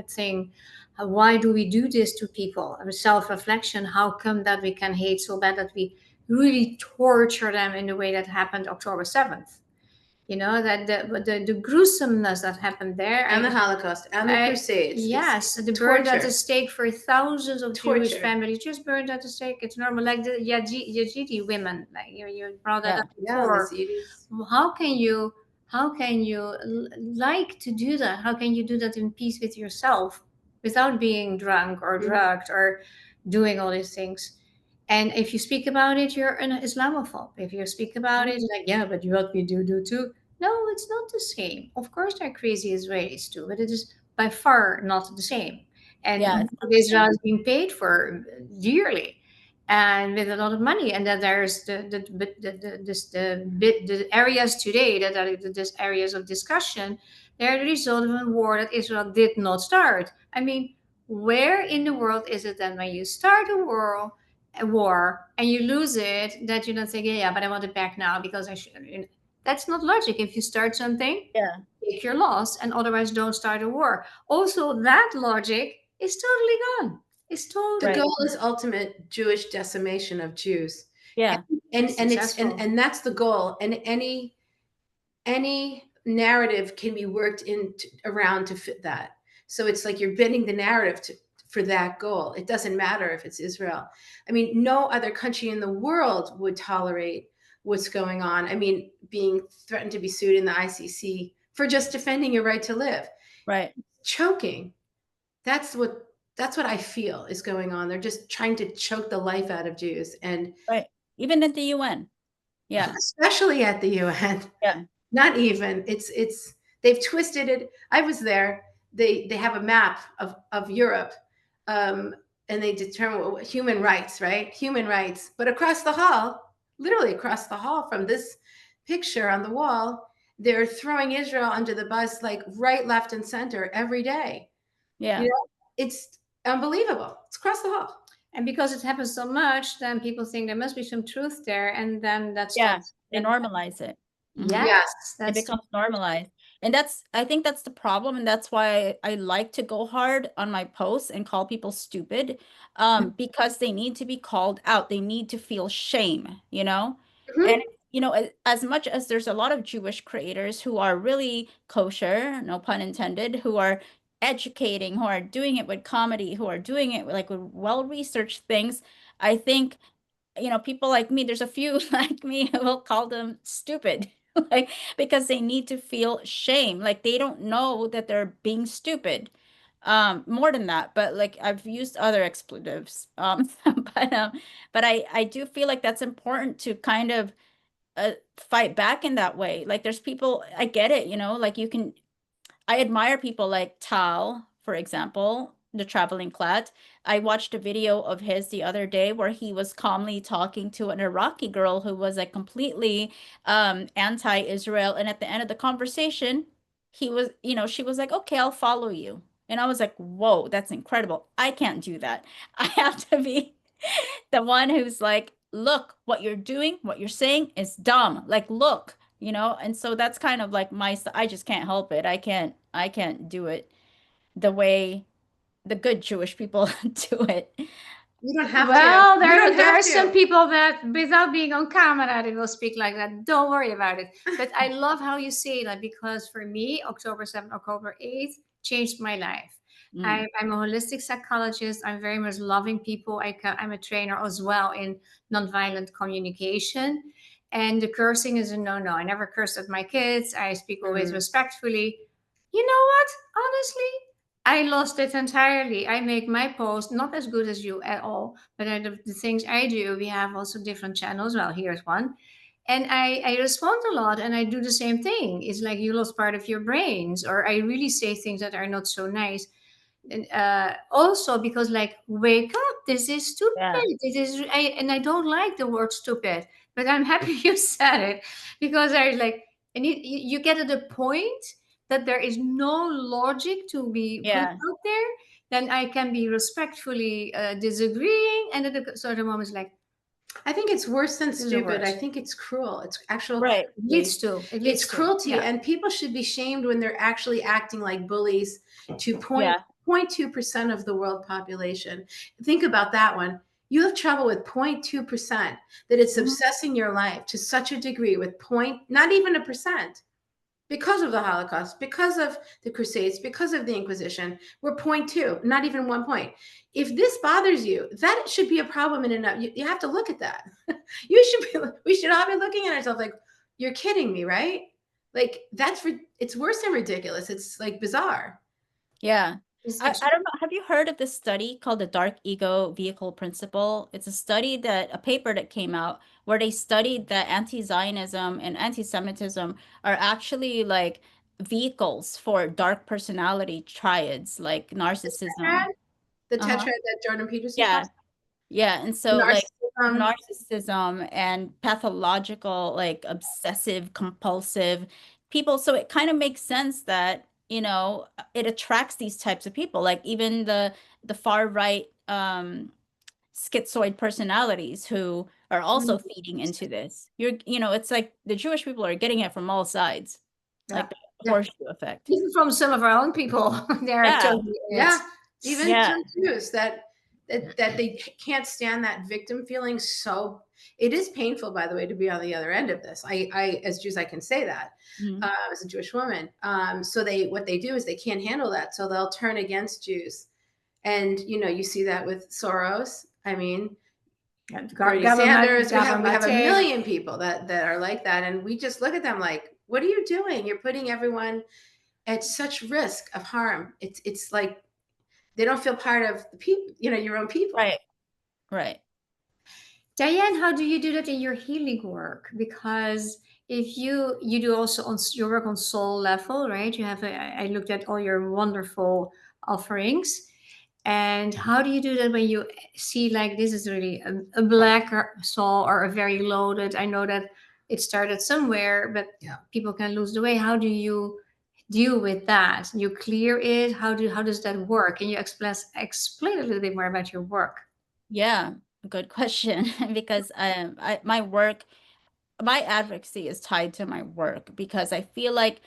thing. Why do we do this to people? Self-reflection. How come that we can hate so bad that we really torture them in the way that happened October 7th? You know, that the gruesomeness that happened there. And the Holocaust and the Crusades. Yes, the burned at the stake for thousands of Jewish families, just burned at the stake. It's normal, like the Yazidi women, like you brought that up before. How can you like to do that? How can you do that in peace with yourself without being drunk or drugged or doing all these things? And if you speak about it, you're an Islamophobe. If you speak about it, like, yeah, but what we do too. No, it's not the same. Of course, there are crazy Israelis too, but it is by far not the same. And Israel is being paid for dearly and with a lot of money. And then there's the areas today that are the areas of discussion. They're the result of a war that Israel did not start. I mean, where in the world is it then when you start a war and you lose it that you don't say, yeah, but I want it back now because I should? That's not logic. If you start something, take your loss, and otherwise don't start a war. Also, that logic is totally gone. It's totally the goal is ultimate Jewish decimation of Jews. Yeah, and that's the goal. And any narrative can be worked around to fit that. So it's like you're bending the narrative for that goal. It doesn't matter if it's Israel. I mean, no other country in the world would tolerate what's going on. I mean, being threatened to be sued in the ICC for just defending your right to live. Right. Choking. That's what I feel is going on. They're just trying to choke the life out of Jews. And right. Even at the UN. Yeah. Especially at the UN. Yeah. Not even. It's they've twisted it. I was there. They have a map of Europe. And they determine human rights, right? Human rights. But across the hall, literally across the hall from this picture on the wall, they're throwing Israel under the bus, like right, left, and center every day. Yeah. You know, it's unbelievable. It's across the hall. And because it happens so much, then people think there must be some truth there. And then that's they normalize it. Yes, it becomes normalized. And I think that's the problem. And that's why I like to go hard on my posts and call people stupid, because they need to be called out. They need to feel shame, you know? And, you know, as much as there's a lot of Jewish creators who are really kosher, no pun intended, who are educating, who are doing it with comedy, who are doing it with well-researched things, I think, you know, people like me, there's a few like me who will call them stupid. Like, because they need to feel shame, like they don't know that they're being stupid. More than that, but like I've used other expletives. But I do feel like that's important to kind of fight back in that way. Like there's people, I get it, you know, like I admire people like Tal, for example, the traveling clad. I watched a video of his the other day where he was calmly talking to an Iraqi girl who was like completely anti-Israel. And at the end of the conversation, he was, you know, she was like, okay, I'll follow you. And I was like, whoa, that's incredible. I can't do that. I have to be the one who's like, look, what you're doing, what you're saying is dumb. Like, look, you know. And so that's kind of like I just can't help it. I can't do it the way the good Jewish people do it. You don't have to. There are some people that, without being on camera, they will speak like that. Don't worry about it. But I love how you say that, because for me, October 7th, October 8th changed my life. I'm a holistic psychologist. I'm very much loving people. I'm a trainer as well in nonviolent communication. And the cursing is a no-no. I never curse at my kids. I speak always respectfully. You know what? Honestly, I lost it entirely. I make my post not as good as you at all, but the things I do, we have also different channels. Well, here's one. And I respond a lot, and I do the same thing. It's like you lost part of your brains, or I really say things that are not so nice. And also because, like, wake up, this is stupid. I don't like the word stupid, but I'm happy you said it, because I like, and you get to the point that there is no logic to be put out there, then I can be respectfully disagreeing, and at a certain moment, like, I think it's worse than stupid. I think it's cruel. It's actual right. It's cruelty, and people should be shamed when they're actually acting like bullies to 0.2% of the world population. Think about that one. You have trouble with 0.2%, that it's obsessing your life to such a degree with not even a percent. because of the Holocaust, because of the Crusades, because of the Inquisition. We're 0.2, not even 1 point. If this bothers you, that should be a problem in enough. You have to look at that. We should all be looking at ourselves like, you're kidding me, right? Like it's worse than ridiculous. It's like bizarre. Yeah. I don't know. Have you heard of this study called the Dark Ego Vehicle Principle? It's a paper that came out where they studied that anti-Zionism and anti-Semitism are actually like vehicles for dark personality triads like narcissism. The Uh-huh. tetrad that Jordan Peterson Yeah. talks Yeah. And so like narcissism. narcissism and pathological, like obsessive compulsive people. So it kind of makes sense that, it attracts these types of people, like even the far right schizoid personalities who are also feeding into this. It's like the Jewish people are getting it from all sides, like the horseshoe effect. Even from some of our own people, they're totally even some Jews that they can't stand that victim feeling. So it is painful, by the way, to be on the other end of this. I as Jews, I can say that as a Jewish woman. So what they do is they can't handle that, so they'll turn against Jews, and you see that with Soros. I mean, Bernie Sanders. We have a million people that are like that, and we just look at them like, what are you doing? You're putting everyone at such risk of harm. It's like they don't feel part of the people, your own people. Right. Dyan, how do you do that in your healing work? Because if you do also on your work on soul level, right? You have I looked at all your wonderful offerings. And how do you do that when you see like this is really a black soul or a very loaded? I know that it started somewhere, but people can lose the way. How do you deal with that? You clear it. How does that work? Can you explain a little bit more about your work? Yeah, good question. Because my advocacy is tied to my work because I feel like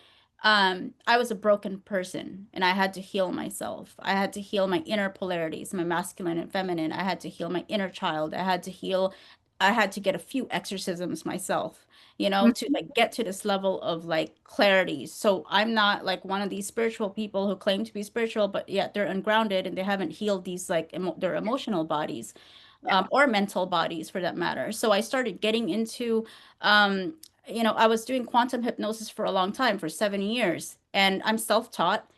I was a broken person and I had to heal myself. I had to heal my inner polarities, my masculine and feminine. I had to heal my inner child. I had to get a few exorcisms myself, to like get to this level of like clarity. So I'm not like one of these spiritual people who claim to be spiritual, but yet they're ungrounded and they haven't healed these like their emotional bodies. Or mental bodies for that matter. So I started getting into, I was doing quantum hypnosis for a long time, for 7 years, and I'm self-taught.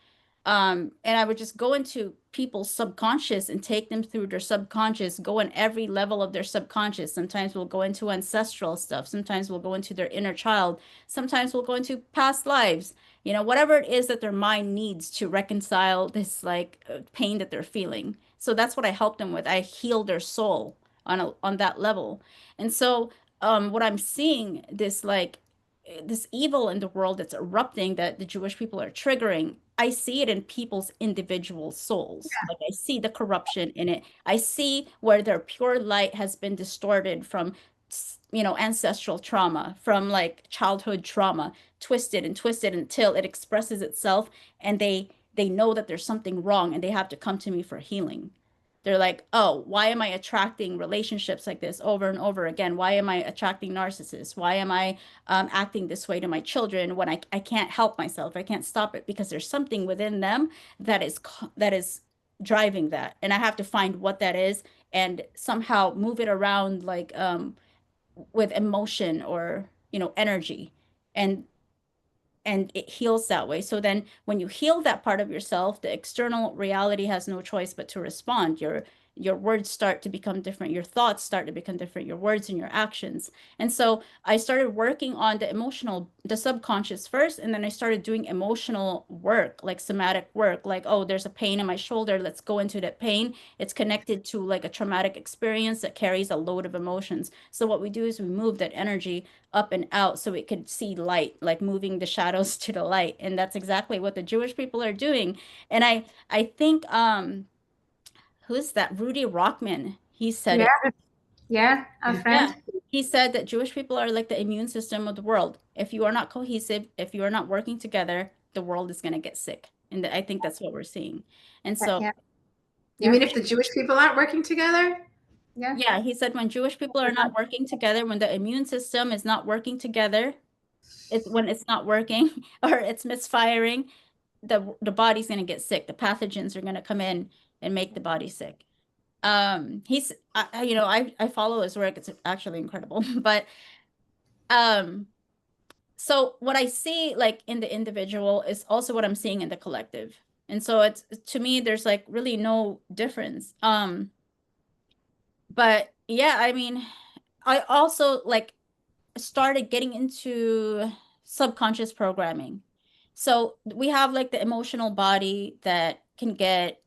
And I would just go into people's subconscious and take them through their subconscious, go in every level of their subconscious. Sometimes we'll go into ancestral stuff. Sometimes we'll go into their inner child. Sometimes we'll go into past lives, whatever it is that their mind needs to reconcile this like pain that they're feeling. So that's what I help them with. I heal their soul on that level. And so what I'm seeing, this evil in the world that's erupting that the Jewish people are triggering, I see it in people's individual souls. Like I see the corruption in it. I see where their pure light has been distorted from, ancestral trauma, from like childhood trauma, twisted and twisted until it expresses itself, and they know that there's something wrong and they have to come to me for healing. They're like, oh, why am I attracting relationships like this over and over again? Why am I attracting narcissists? Why am I acting this way to my children when I can't help myself? I can't stop it because there's something within them that is driving that. And I have to find what that is and somehow move it around like with emotion or, energy. And it heals that way. So then when you heal that part of yourself, the external reality has no choice but to respond. Your words start to become different. Your thoughts start to become different, your words and your actions. And so I started working on the subconscious first, and then I started doing emotional work, like somatic work, like, oh, there's a pain in my shoulder. Let's go into that pain. It's connected to like a traumatic experience that carries a load of emotions. So what we do is we move that energy up and out so it could see light, like moving the shadows to the light. And that's exactly what the Jewish people are doing. And I think who's that? Rudy Rockman. He said it. Yeah, our friend. Yeah. He said that Jewish people are like the immune system of the world. If you are not cohesive, if you are not working together, the world is going to get sick. And I think that's what we're seeing. And so, you mean if the Jewish people aren't working together? Yeah, he said when Jewish people are not working together, when the immune system is not working together, when it's not working or it's misfiring, the body's going to get sick. The pathogens are going to come in and make the body sick. I follow his work. It's actually incredible. But so what I see like in the individual is also what I'm seeing in the collective. And so it's, to me, there's like really no difference. But yeah, I mean, I also like started getting into subconscious programming. So we have like the emotional body that can get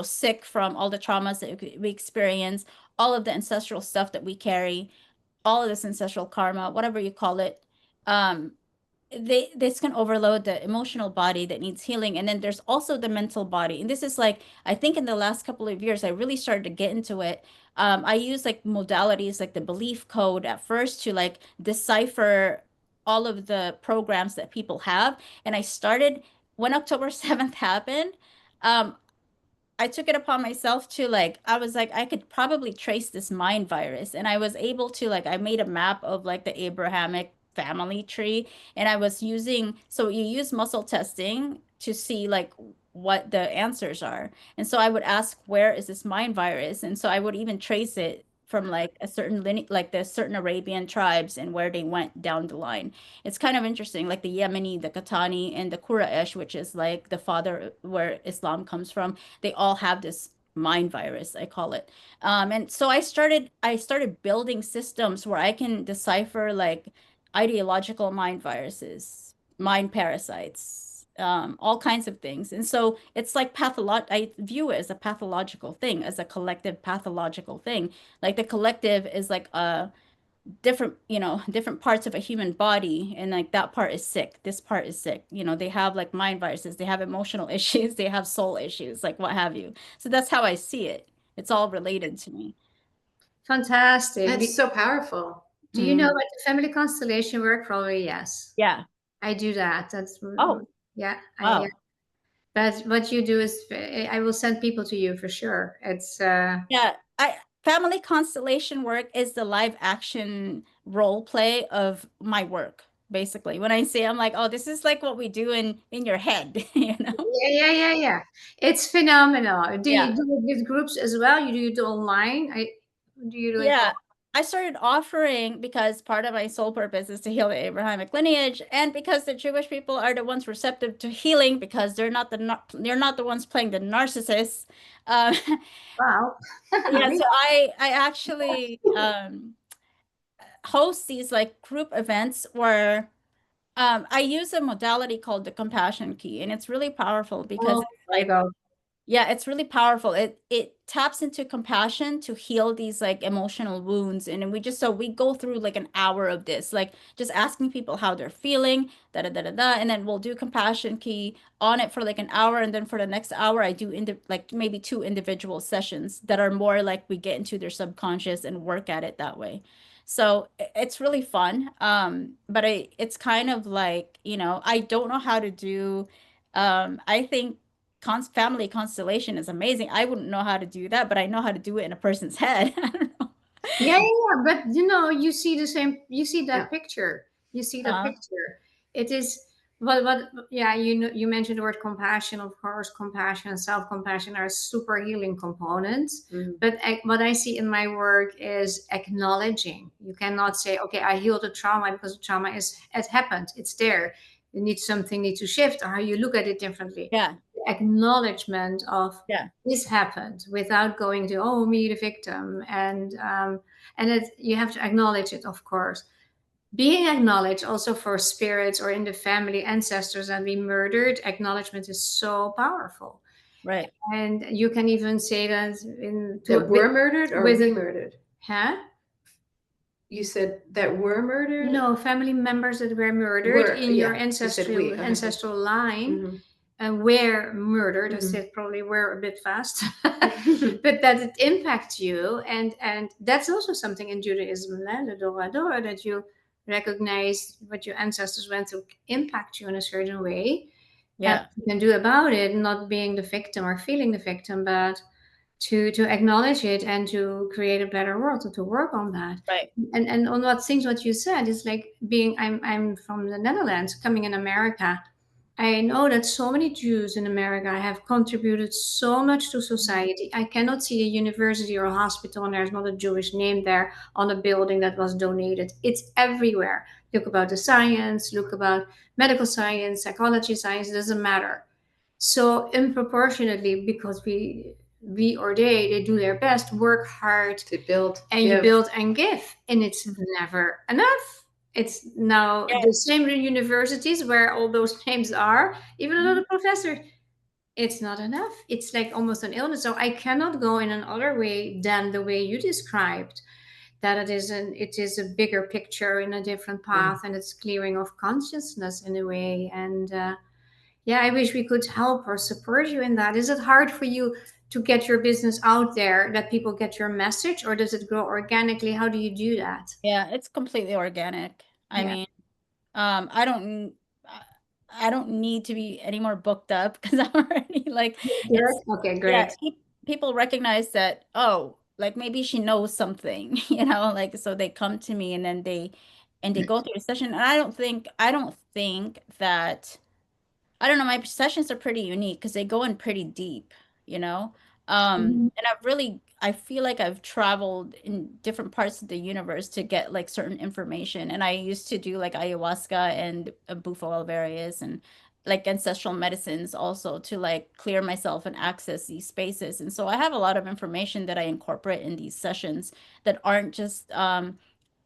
sick from all the traumas that we experience, all of the ancestral stuff that we carry, all of this ancestral karma, whatever you call it. Um, this can overload the emotional body that needs healing. And then there's also the mental body. And this is like, I think in the last couple of years, I really started to get into it. I use like modalities like the belief code at first to like decipher all of the programs that people have. And I started when October 7th happened. Um, I took it upon myself to like, I was like, I could probably trace this mind virus. And I was able to like, I made a map of like the Abrahamic family tree. And I was using, so you use muscle testing to see like what the answers are. And so I would ask, where is this mind virus? And so I would even trace it from like a certain lineage, like the certain Arabian tribes and where they went down the line. It's kind of interesting, like the Yemeni, the Qatani, and the Quraysh, which is like the father where Islam comes from. They all have this mind virus, I call it. And so I started building systems where I can decipher like ideological mind viruses, mind parasites, all kinds of things. And so it's like I view it as a pathological thing, as a collective pathological thing. Like the collective is like a different parts of a human body, and like that part is sick, this part is sick. They have like mind viruses, they have emotional issues, they have soul issues, like what have you. So that's how I see it. It's all related to me. Fantastic. That's so powerful. Do you know about the family constellation work? Probably yes. Yeah. I do that. That's Oh, yeah. wow. But what you do is, I will send people to you for sure. It's Yeah, family constellation work is the live action role play of my work. Basically, when I say, I'm like, oh, this is like what we do in your head, yeah. It's phenomenal. Do Yeah. you do it with groups as well? You do it online? Do you do it? Yeah, I started offering because part of my soul purpose is to heal the Abrahamic lineage, and because the Jewish people are the ones receptive to healing because they're not the ones playing the narcissists. Uh, Wow. yeah, so I actually host these like group events where I use a modality called the compassion key, and it's really powerful because Oh it's my like, God. yeah, it's really powerful. It taps into compassion to heal these like emotional wounds. And then we go through like an hour of this, like just asking people how they're feeling, da da da da da. And then we'll do compassion key on it for like an hour. And then for the next hour, I do like maybe 2 individual sessions that are more like we get into their subconscious and work at it that way. So it's really fun. But it's kind of like, I don't know how to do, I think family constellation is amazing. I wouldn't know how to do that, but I know how to do it in a person's head. I don't know. Yeah. But you see the same. You see that picture. You see that Uh, picture. It is what. Yeah, you mentioned the word compassion. Of course, compassion and self-compassion are super healing components. But what I see in my work is acknowledging. You cannot say, "Okay, I healed the trauma," because the trauma it happened. It's there. You need to shift, or how you look at it differently. yeah, Acknowledgement of yeah, this happened without going to, oh, me the victim, and you have to acknowledge it, of course. Being acknowledged also for spirits or in the family ancestors that we murdered, acknowledgement is so powerful. right. And you can even say that That were murdered or with we murdered? huh You said that were murdered? no, family members that were murdered in your You said we. ancestral line. Mhm. And were murdered, I said probably were a bit fast, but that it impacts you, and that's also something in Judaism, the Dora Dora, that you recognize what your ancestors went through impact you in a certain way, and Yeah, what you can do about it, not being the victim or feeling the victim, but to acknowledge it and to create a better world, to work on that. Right. And on what you said is like being, I'm from the Netherlands, coming in America. I know that so many Jews in America have contributed so much to society. I cannot see a university or a hospital and there's not a Jewish name there on a building that was donated. It's everywhere. Look about the science, look about medical science, psychology science, it doesn't matter. So unproportionately, because we or they do their best, work hard To build and you build and give, and it's never enough. It's now the same in universities where all those names are, even a lot of professors. It's not enough. It's like almost an illness. So I cannot go in another way than the way you described, that it is a bigger picture in a different path, and it's clearing of consciousness in a way. And yeah, I wish we could help or support you in that. Is it hard for you to get your business out there, that people get your message, or does it grow organically? How do you do that? Yeah, it's completely organic. I Yeah. mean, I don't I don't need to be any more booked up because I'm already like it's Okay, yeah, great. people recognize that, oh, like maybe she knows something, like so they come to me and then they go through a session and I don't think that I don't know, my sessions are pretty unique because they go in pretty deep, you know? Mhm. And I feel like I've traveled in different parts of the universe to get like certain information. And I used to do like ayahuasca and buffalo various and like ancestral medicines also to like clear myself and access these spaces. And so I have a lot of information that I incorporate in these sessions that aren't just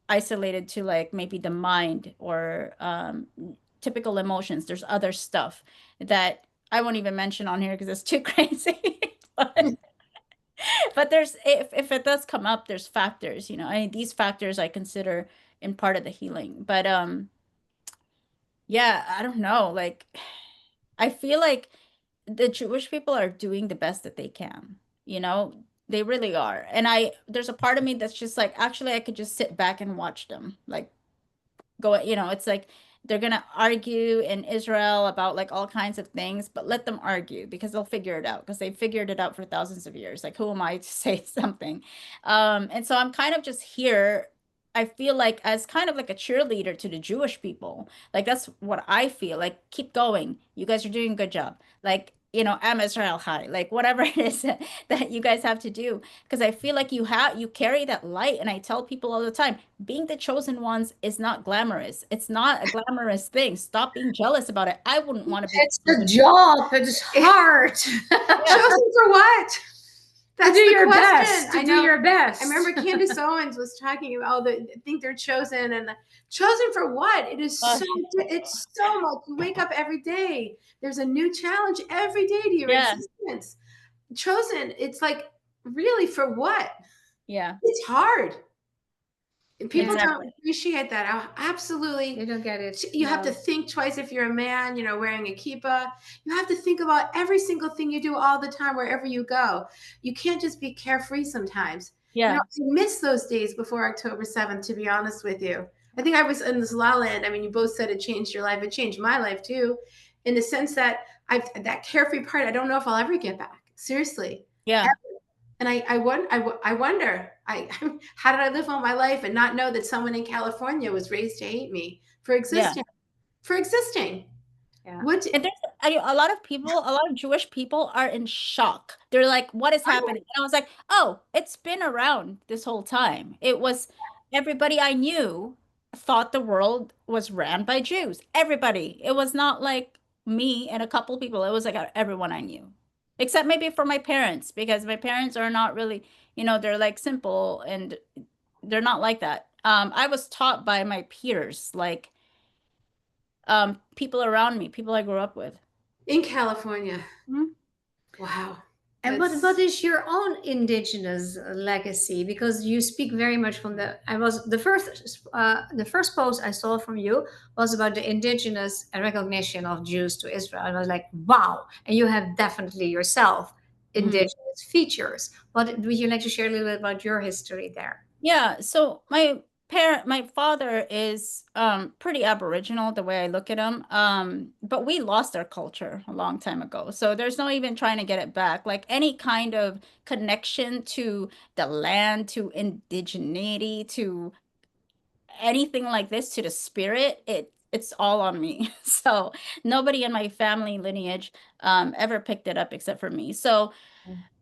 isolated to like maybe the mind or typical emotions. There's other stuff that I won't even mention on here because it's too crazy. but, but there's if it does come up, there's factors, I mean, these factors I consider in part of the healing. But yeah, I don't know. Like I feel like the Jewish people are doing the best that they can, they really are. And there's a part of me that's just like, actually, I could just sit back and watch them. Like go, it's like they're gonna argue in Israel about like all kinds of things, but let them argue because they'll figure it out because they figured it out for thousands of years. Like, who am I to say something? And so I'm kind of just here. I feel like as kind of like a cheerleader to the Jewish people. Like that's what I feel. Like, keep going. You guys are doing a good job. Like, Am Israel High, like whatever it is that you guys have to do. Because I feel like you carry that light. And I tell people all the time, being the chosen ones is not glamorous. It's not a glamorous thing. Stop being jealous about it. I wouldn't want to be It's the the chosen job. It's hard. Yeah. Chosen for what? That's do the your question. best. To I do know. your best. I remember Candace Owens was talking about they think they're chosen and chosen for what? It's so much. You wake up every day. There's a new challenge every day to your Yeah. existence. Chosen, it's like really for what? Yeah. It's hard. And people Exactly. don't appreciate that. Absolutely. They don't get it. You have to think twice if you're a man, wearing a kippah. You have to think about every single thing you do all the time, wherever you go. You can't just be carefree sometimes. Yeah. I miss those days before October 7th, to be honest with you. I think I was in this la land. I mean, you both said it changed your life. It changed my life too, in the sense that that carefree part, I don't know if I'll ever get back. Seriously. Yeah. And I wonder, how did I live all my life and not know that someone in California was raised to hate me for existing? Yeah. For existing. Yeah. And there's a lot of Jewish people are in shock. They're like, what is happening? And I was like, oh, it's been around this whole time. It was everybody I knew thought the world was ran by Jews. Everybody. It was not like me and a couple people. It was like everyone I knew. Except maybe for my parents, because my parents are not really, they're like simple and they're not like that. I was taught by my peers, like people around me, people I grew up with. In California. Mhm. Wow. And what is your own indigenous legacy? Because you speak very much from the first post I saw from you was about the indigenous recognition of Jews to Israel. And I was like, wow. And you have definitely yourself indigenous features. What would you like to share a little bit about your history there? Yeah, so my father is pretty Aboriginal the way I look at him. But we lost our culture a long time ago. So there's no even trying to get it back. Like any kind of connection to the land, to indigeneity, to anything like this, to the spirit, it's all on me. So nobody in my family lineage ever picked it up except for me. So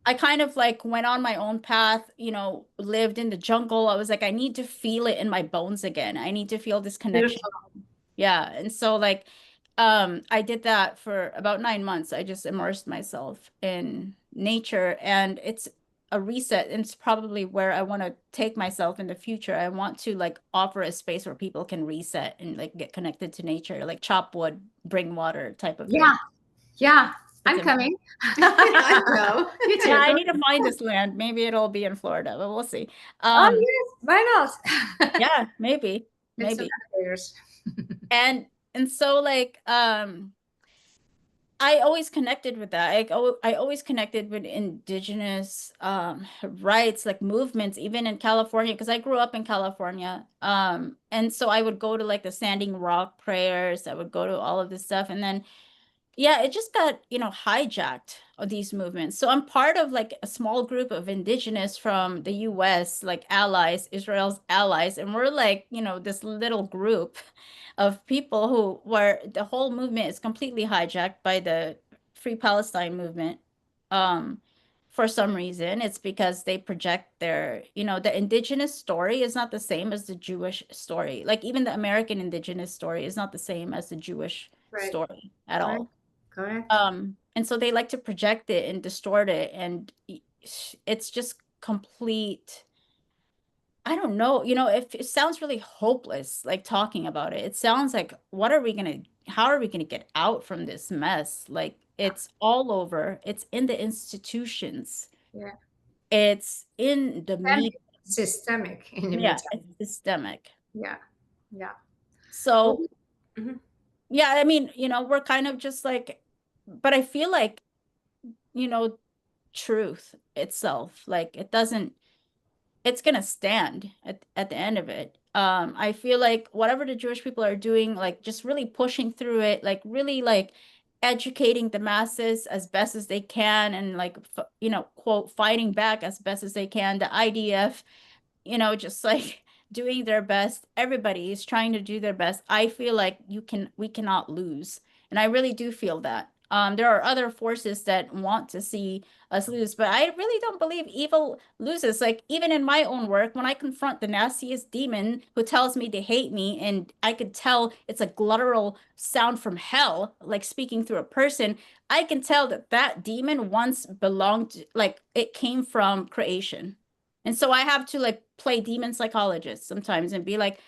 I kind of like went on my own path, lived in the jungle. I was like, I need to feel it in my bones again. I need to feel this connection. Beautiful. Yeah. And so like I did that for about 9 months. I just immersed myself in nature, and it's a reset. And it's probably where I want to take myself in the future. I want to like offer a space where people can reset and like get connected to nature, like chop wood, bring water type of thing. Yeah, It's I'm coming. I know. You too. Yeah, I Go need to find this land. Maybe it'll be in Florida, but we'll see. Oh yes, why not? Yeah, maybe, It's some maybe. alligators. And so like I always connected with that. I always connected with indigenous rights, like movements, even in California, because I grew up in California. And so I would go to like the Standing Rock prayers, I would go to all of this stuff, and then yeah, it just got, hijacked of these movements. So I'm part of like a small group of indigenous from the US, like allies, Israel's allies. And we're like, this little group of people where the whole movement is completely hijacked by the Free Palestine movement. Um, for some reason, it's because they project the indigenous story is not the same as the Jewish story. Like even the American indigenous story is not the same as the Jewish Right, story at right, all. correct. And so they like to project it and distort it, and it's just complete. I don't know, if it sounds really hopeless, like talking about it. It sounds like, how are we gonna get out from this mess? Like it's all over. It's in the institutions. Yeah, It's in the and media. it's systemic in the Yeah, meantime. it's systemic. Yeah, yeah. Well, So Mhm. yeah, I mean, we're kind of just like, but I feel like, you know, truth itself, like it's gonna stand at the end of it. I feel like whatever the Jewish people are doing, like just really pushing through it, like really like educating the masses as best as they can, and like quote fighting back as best as they can. The IDF, just like doing their best. Everybody is trying to do their best. I feel like we cannot lose. And I really do feel that. There are other forces that want to see us lose, but I really don't believe evil loses. Like even in my own work, when I confront the nastiest demon who tells me they hate me, and I could tell it's a guttural sound from hell, like speaking through a person, I can tell that that demon once belonged, like it came from creation. And so I have to like play demon psychologist sometimes and be like,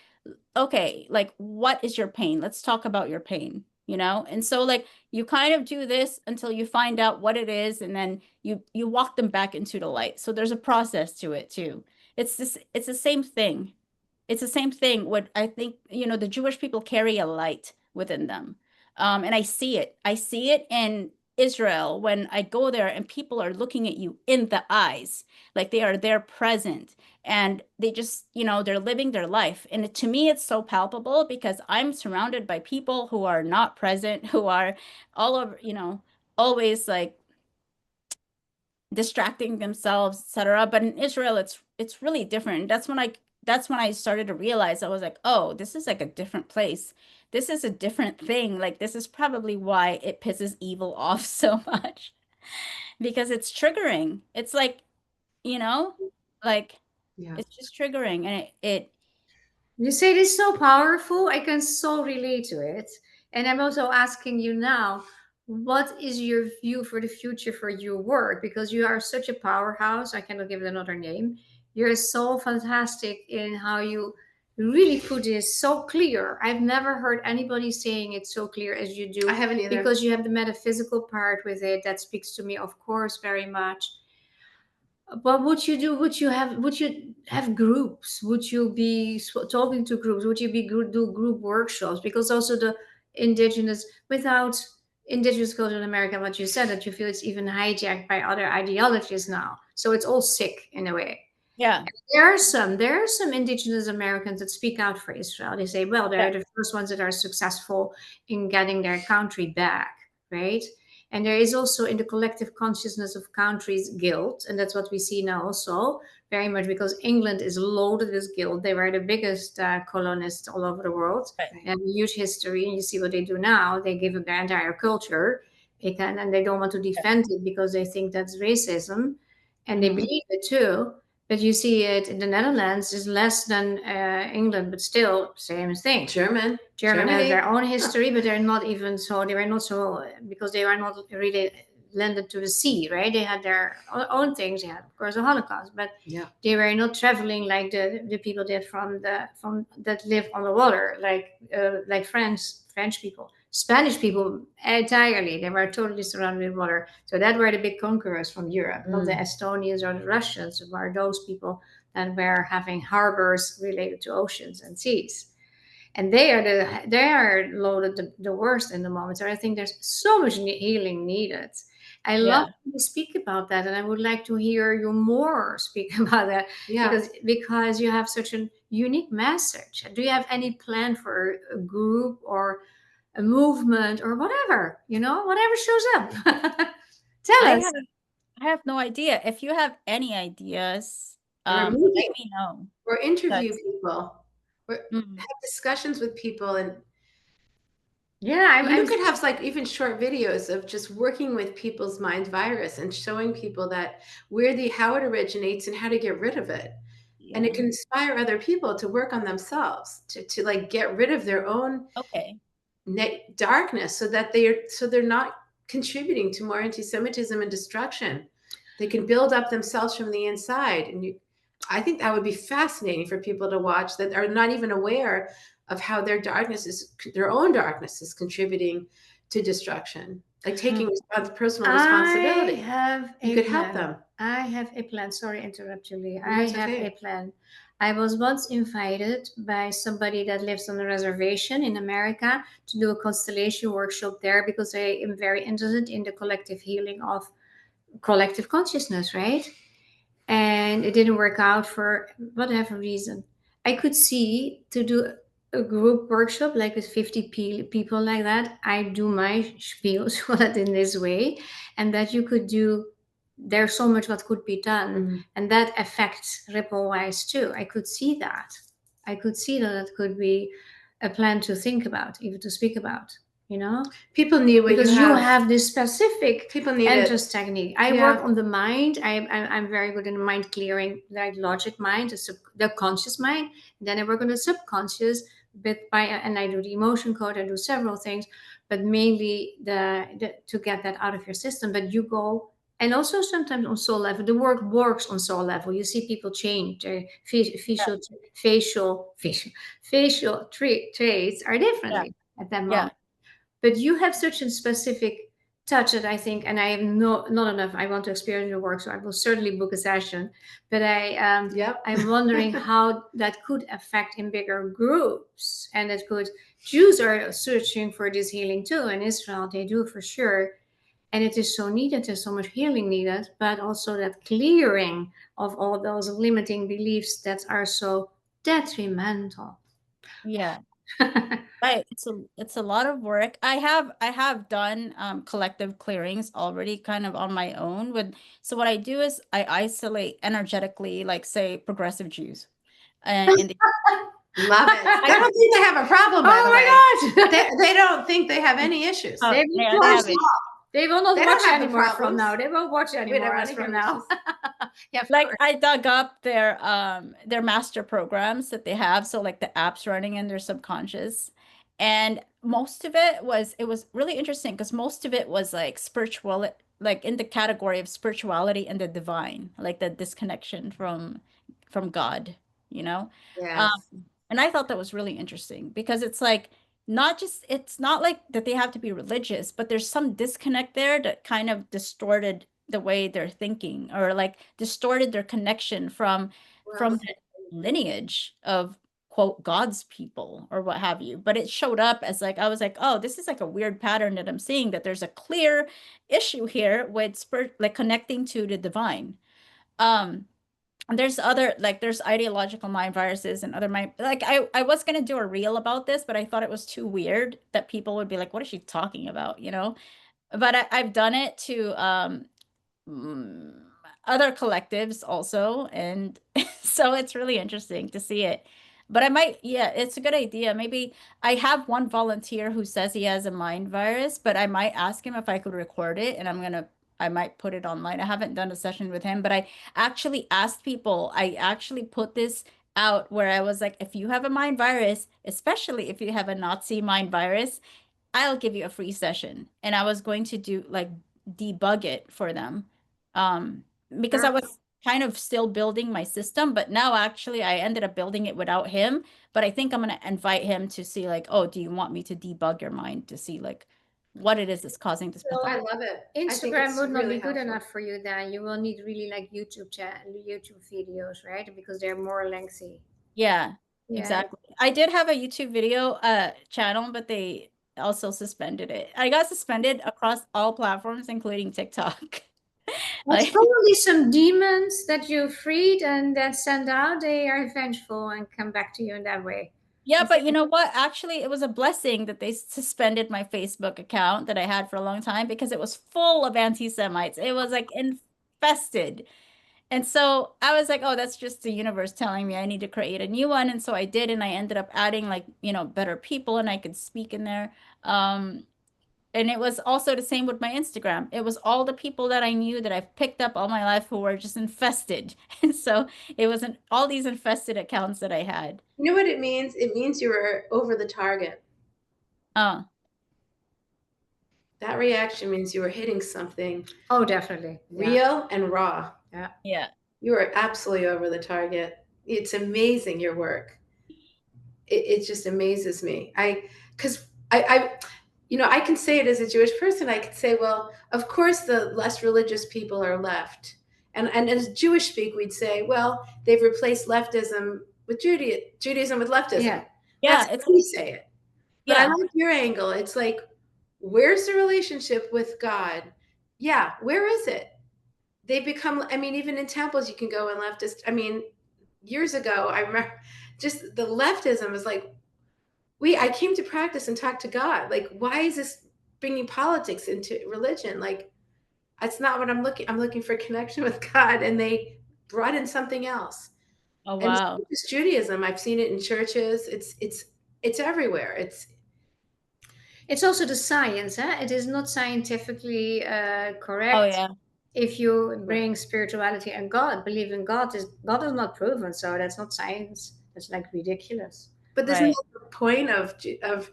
okay, like what is your pain? Let's talk about your pain, And so like you kind of do this until you find out what it is, and then you walk them back into the light. So there's a process to it too. It's the same thing. It's the same thing. What I think, the Jewish people carry a light within them. And I see it. I see it in Israel when I go there and people are looking at you in the eyes, like they are there present, and they just, they're living their life. And to me, it's so palpable because I'm surrounded by people who are not present, who are all over, always like distracting themselves, etc. But in Israel, it's really different. That's when I started to realize, I was like, oh, this is like a different place. This is a different thing. Like this is probably why it pisses evil off so much, because it's triggering. It's like, you know, like Yeah. it's just triggering, and it you say it is so powerful. I can so relate to it. And I'm also asking you now, what is your view for the future for your work? Because you are such a powerhouse. I cannot give it another name. You're so fantastic in how you really put this so clear. I've never heard anybody saying it so clear as you do. I haven't either. Because you have the metaphysical part with it that speaks to me, of course, very much. What would you do? Would you have groups? Would you be talking to groups? Would you be do group workshops? Because also the indigenous, without indigenous culture in America, what you said, that you feel it's even hijacked by other ideologies now. So it's all sick in a way. Yeah. There are some indigenous Americans that speak out for Israel. They say, well, they're the first ones that are successful in getting their country back, right? And there is also in the collective consciousness of countries guilt, and that's what we see now also very much because England is loaded with guilt. They were the biggest colonists all over the world. Right. They have a huge history, and you see what they do now. They give up their entire culture, and they don't want to defend it because they think that's racism, and they believe it too. But you see it in the Netherlands is less than England, but still same thing. German Has their own history, but they're not even so. They were not so because they were not really landed to the sea, right? They had their own things. They had, of course, the Holocaust, but they were not traveling like the people did from that live on the water, like French people. Spanish people entirely, they were totally surrounded with water. So that were the big conquerors from Europe, not the Estonians or the Russians, were those people that were having harbors related to oceans and seas. And they are loaded the worst in the moment. So I think there's so much healing needed. I love to speak about that, and I would like to hear you more speak about that because you have such a unique message. Do you have any plan for a group or a movement or whatever, whatever shows up? Tell us. I have no idea. If you have any ideas, let me know. Or interview people. Or have discussions with people. And you could have like even short videos of just working with people's mind virus and showing people that how it originates and how to get rid of it. And it can inspire other people to work on themselves, to like get rid of their own darkness so that they're not contributing to more anti-Semitism and destruction. They can build up themselves from the inside. And I think that would be fascinating for people to watch that are not even aware of how their own darkness is contributing to destruction. Like taking personal responsibility. You could help them. I have a plan. Sorry, interrupt you, Lee. I have a plan. I was once invited by somebody that lives on a reservation in America to do a constellation workshop there because I am very interested in the collective healing of collective consciousness, right? And it didn't work out for whatever reason. I could see to do a group workshop like with 50 people like that. I do my spiel so that in this way, and that you could do. There's so much what could be done, and that affects ripple wise too. I could see that. I could see that it could be a plan to think about, even to speak about. People need what because you have this specific interest technique. I work on the mind. I'm very good in mind clearing, like logic mind, the conscious mind. Then I work on the subconscious and I do the emotion code. I do several things, but mainly to get that out of your system. But you go. And also sometimes on soul level, the work works on soul level. You see people change their facial traits are differently at that moment. But you have such a specific touch that I think, and I have not enough. I want to experience your work, so I will certainly book a session. But I'm wondering how that could affect in bigger groups, and that could. Jews are searching for this healing too. In Israel, they do for sure, and it is so needed. There's so much healing needed, but also that clearing of all those limiting beliefs that are so detrimental. Yeah. Right. It's a lot of work. I have done collective clearings already kind of on my own so what I do is I isolate energetically, like say progressive Jews. Love it. I don't think they have a problem, by the way. Oh my God. They don't think they have any issues. They will not watch anymore from now. They won't watch anymore from now. Like I dug up their master programs that they have, so like the apps running in their subconscious, and most of it was really interesting because most of it was like spiritual, like in the category of spirituality and the divine, like the disconnection from God, Yes. And I thought that was really interesting because it's like it's not like that they have to be religious, but there's some disconnect there that kind of distorted the way they're thinking, or like distorted their connection from the lineage of quote God's people or what have you. But it showed up as like, I was like, oh, this is like a weird pattern that I'm seeing, that there's a clear issue here with spirit, like connecting to the divine. there's other, like, there's ideological mind viruses and other mind, like, I was gonna do a reel about this, but I thought it was too weird that people would be like, what is she talking about, you know? But I've done it to mm, other collectives also, and so it's really interesting to see it. But I might, yeah, it's a good idea. Maybe I have one volunteer who says he has a mind virus, but I might ask him if I could record it, and I might put it online. I haven't done a session with him, but I actually asked people, I actually put this out where I was like, if you have a mind virus, especially if you have a Nazi mind virus, I'll give you a free session. And I was going to do like debug it for them. Um, because I was kind of still building my system, but now actually I ended up building it without him. But I think I'm gonna invite him to see like, oh, do you want me to debug your mind to see like what it is that's causing this So I pathology? love it. I think Instagram it's would not really be good helpful. enough for you then. You will need really like YouTube videos, right? Because they're more lengthy. Yeah, Yeah. exactly. I did have a YouTube video channel, but they also suspended it. I got suspended across all platforms, including TikTok. It's Like, probably some demons that you freed and then send out. They are vengeful and come back to you in that way. yeah, but you know what? Actually, it was a blessing that they suspended my Facebook account that I had for a long time because it was full of anti-Semites. It was like infested. And so I was like, oh, that's just the universe telling me I need to create a new one. And so I did, and I ended up adding like, better people and I could speak in there. Um, and it was also the same with my Instagram. It was all the people that I knew that I've picked up all my life who were just infested. And so it wasn't all these infested accounts that I had. You know what it means? It means you were over the target. Oh. That reaction means you were hitting something. Oh, definitely. Real and raw. Yeah. Yeah. You are absolutely over the target. It's amazing, your work. It just amazes me. Because I can say it as a Jewish person. I could say, well, of course, the less religious people are left. And as Jewish speak, we'd say, well, they've replaced leftism with Judaism with leftism. Yeah. Yeah, That's how we say it. But I yeah. like your angle. It's like, where's the relationship with God? Yeah, where is it? They become, I mean, even in temples, you can go and leftist. I mean, years ago, I remember just the leftism was like, I came to practice and talk to God. Like, why is this bringing politics into religion? Like, that's not what I'm looking. I'm looking for connection with God, and they brought in something else. Oh, And wow. it's Judaism. I've seen it in churches. It's everywhere. It's also the science. It is not scientifically correct. Oh, yeah. If you bring spirituality and God, believe in God is not proven, so that's not science. That's like ridiculous. But isn't that the point of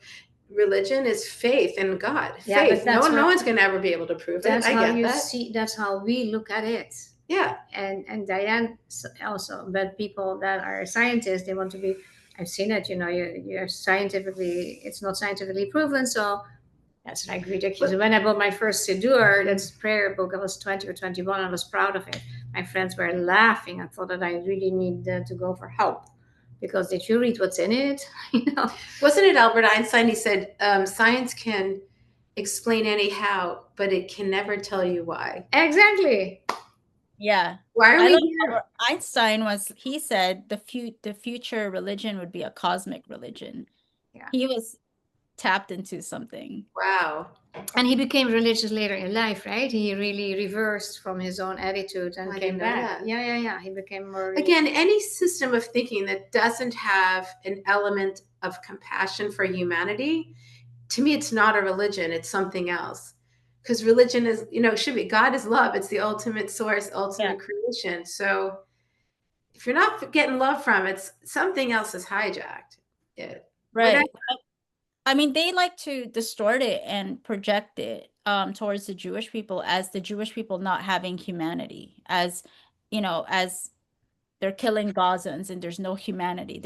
religion is faith in God? Yeah, faith. but No one's going to ever be able to prove it. I get that. That's how we look at it. Yeah. And Dyan also, but people that are scientists, they want to be. I've seen it. You're scientifically. It's not scientifically proven, so that's like ridiculous. When I bought my first Siddur, that's a prayer book, I was 20 or 21. I was proud of it. My friends were laughing. I thought that I really need to go for help. Because did you read what's in it? Wasn't it Albert Einstein? He said, science can explain anyhow, but it can never tell you why. Exactly. Yeah. Why are we here? Einstein he said the future religion would be a cosmic religion. Yeah. He was tapped into something. Wow. And he became religious later in life, right? He really reversed from his own attitude and came back. Yeah. He became more religious. Again, any system of thinking that doesn't have an element of compassion for humanity, to me, it's not a religion. It's something else. Because religion is, should be, God is love. It's the ultimate source, ultimate creation. So if you're not getting love from it, something else is hijacked. Right. I mean, they like to distort it and project it towards the Jewish people as the Jewish people not having humanity, as as they're killing Gazans and there's no humanity.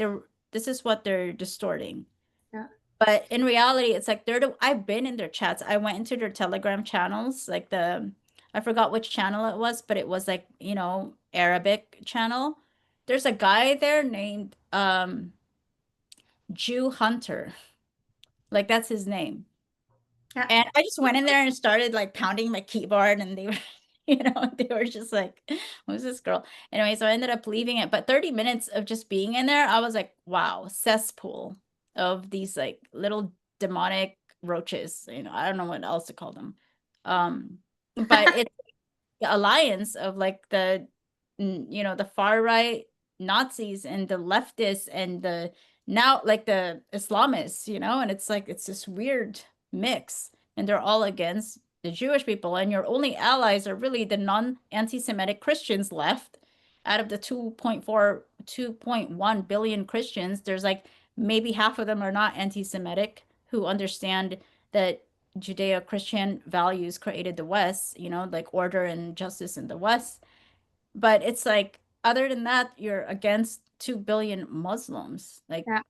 This is what they're distorting. Yeah. But in reality, it's like I've been in their chats. I went into their Telegram channels, like I forgot which channel it was, but it was like, Arabic channel. There's a guy there named Jew Hunter. Like that's his name. Yeah. And I just went in there and started like pounding my keyboard and they were you know, they were just like, who's this girl? Anyway, so I ended up leaving it. But 30 minutes of just being in there, I was like, wow, cesspool of these like little demonic roaches. You know, I don't know what else to call them. But it's the alliance of like the, you know, the far right Nazis and the leftists and the now like the Islamists, you know, and it's like it's this weird mix, and they're all against the Jewish people, and your only allies are really the non-anti-Semitic Christians left. Out of the 2.1 billion Christians, there's like maybe half of them are not anti-Semitic, who understand that Judeo-Christian values created the West, you know, like order and justice in the West. But it's like, other than that, you're against 2 billion Muslims. Like, Yeah.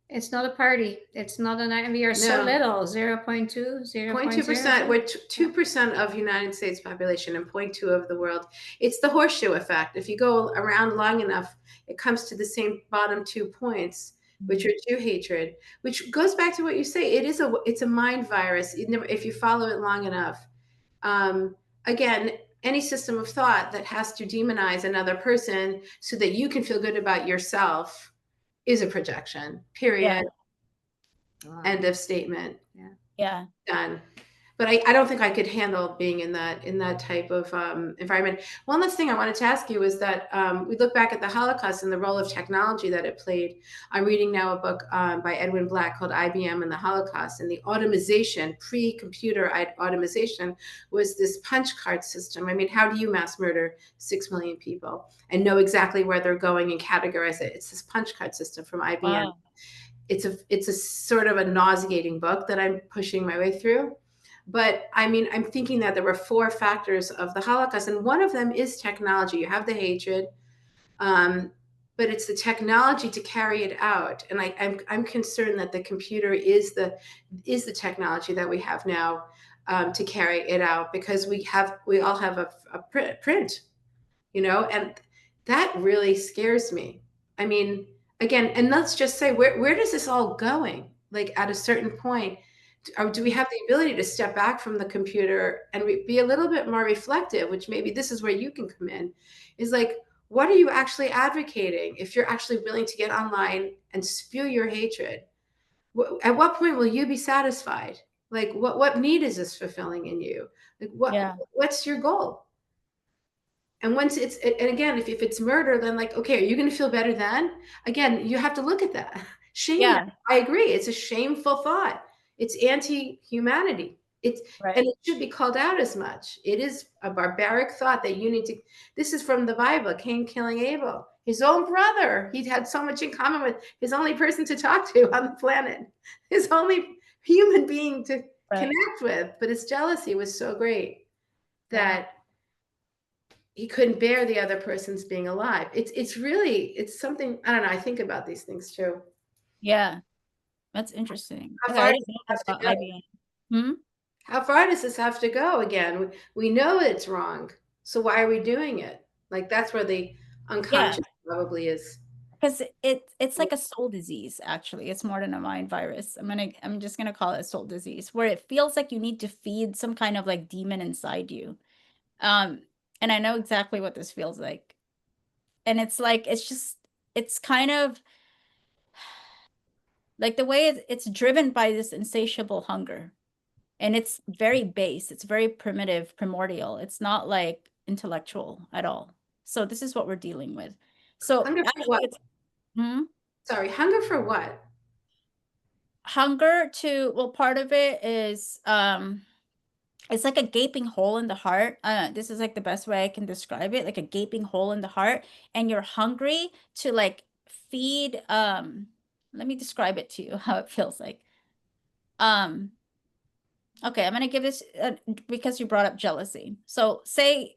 It's not a party. It's not an, we are so little, 0.2, 0.2%. We're 2% of United States population and 0.2 of the world. It's the horseshoe effect. If you go around long enough, it comes to the same bottom 2 points, which are Jew hatred, which goes back to what you say. It's a mind virus. If you follow it long enough. Again, any system of thought that has to demonize another person so that you can feel good about yourself is a projection, period. Wow. End of statement. yeah. Done. But I don't think I could handle being in that type of environment. One last thing I wanted to ask you is that we look back at the Holocaust and the role of technology that it played. I'm reading now a book by Edwin Black called IBM and the Holocaust, and the automation, pre-computer automation, was this punch card system. I mean, how do you mass murder 6 million people and know exactly where they're going and categorize it? It's this punch card system from IBM. Wow. It's a sort of a nauseating book that I'm pushing my way through. But I mean, I'm thinking that there were 4 factors of the Holocaust, and one of them is technology. You have the hatred, but it's the technology to carry it out. And I'm concerned that the computer is the technology that we have now to carry it out, because we all have a print, you know, and that really scares me. I mean, again, and let's just say, where does this all going? Like at a certain point, or do we have the ability to step back from the computer and be a little bit more reflective, which maybe this is where you can come in, is like, what are you actually advocating? If you're actually willing to get online and spew your hatred, at what point will you be satisfied? Like, what need is this fulfilling in you? Like, what's your goal? And once and again, if it's murder, then like, okay, are you going to feel better then? Again, you have to look at that. Shame. Yeah. I agree. It's a shameful thought. It's anti-humanity. Right. And it should be called out as much. It is a barbaric thought that you need to. This is from the Bible, Cain killing Abel, his own brother. He had so much in common with his only person to talk to on the planet, his only human being to connect with. But his jealousy was so great that he couldn't bear the other person's being alive. It's really something. I don't know. I think about these things too. Yeah, that's interesting. How far does this have to go? Again, we know it's wrong, so why are we doing it? Like, that's where the unconscious probably is. Because it's like a soul disease. Actually, it's more than a mind virus. I'm just gonna call it a soul disease, where it feels like you need to feed some kind of like demon inside you. And I know exactly what this feels like. And it's like, it's kind of like the way it's driven by this insatiable hunger. And it's very base. It's very primitive, primordial. It's not like intellectual at all. So this is what we're dealing with. So hunger for what? Sorry, hunger for what? Hunger to, well, part of it is it's like a gaping hole in the heart. This is like the best way I can describe it, like a gaping hole in the heart, and you're hungry to like feed. Let me describe it to you how it feels like. Okay, I'm gonna give this because you brought up jealousy. So say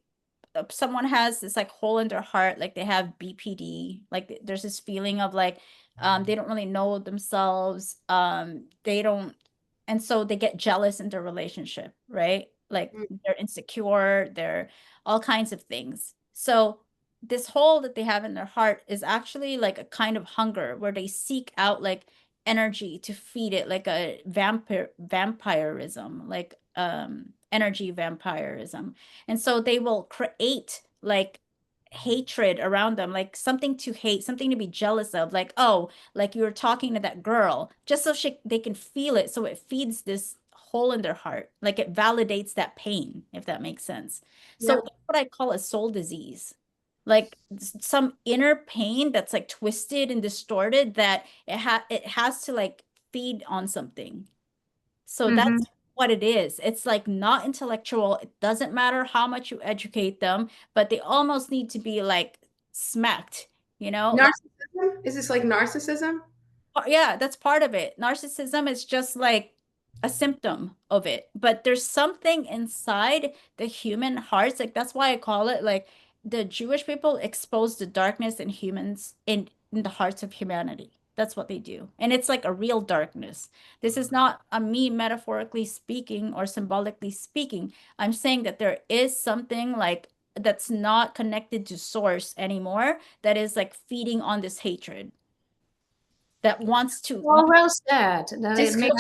someone has this like hole in their heart, like they have BPD, like there's this feeling of like they don't really know themselves, they don't, and so they get jealous in their relationship, right? Like they're insecure, they're all kinds of things. So this hole that they have in their heart is actually like a kind of hunger where they seek out like energy to feed it, like a vampirism, like energy vampirism. And so they will create like hatred around them, like something to hate, something to be jealous of, like, oh, like you were talking to that girl, just so they can feel it. So it feeds this hole in their heart, like it validates that pain, if that makes sense. So Yep. that's what I call a soul disease, like some inner pain that's like twisted and distorted, that it has to like feed on something. So Mm-hmm. that's what it is. It's like not intellectual. It doesn't matter how much you educate them, but they almost need to be like smacked, you know? Like, Narcissism? Is this like narcissism? yeah, that's part of it. Narcissism is just like a symptom of it, but there's something inside the human hearts. Like that's why I call it like the Jewish people expose the darkness in humans in the hearts of humanity. That's what they do. And it's like a real darkness. This is not a me metaphorically speaking or symbolically speaking. I'm saying that there is something like that's not connected to source anymore, that is like feeding on this hatred, that wants to Well said. That it good.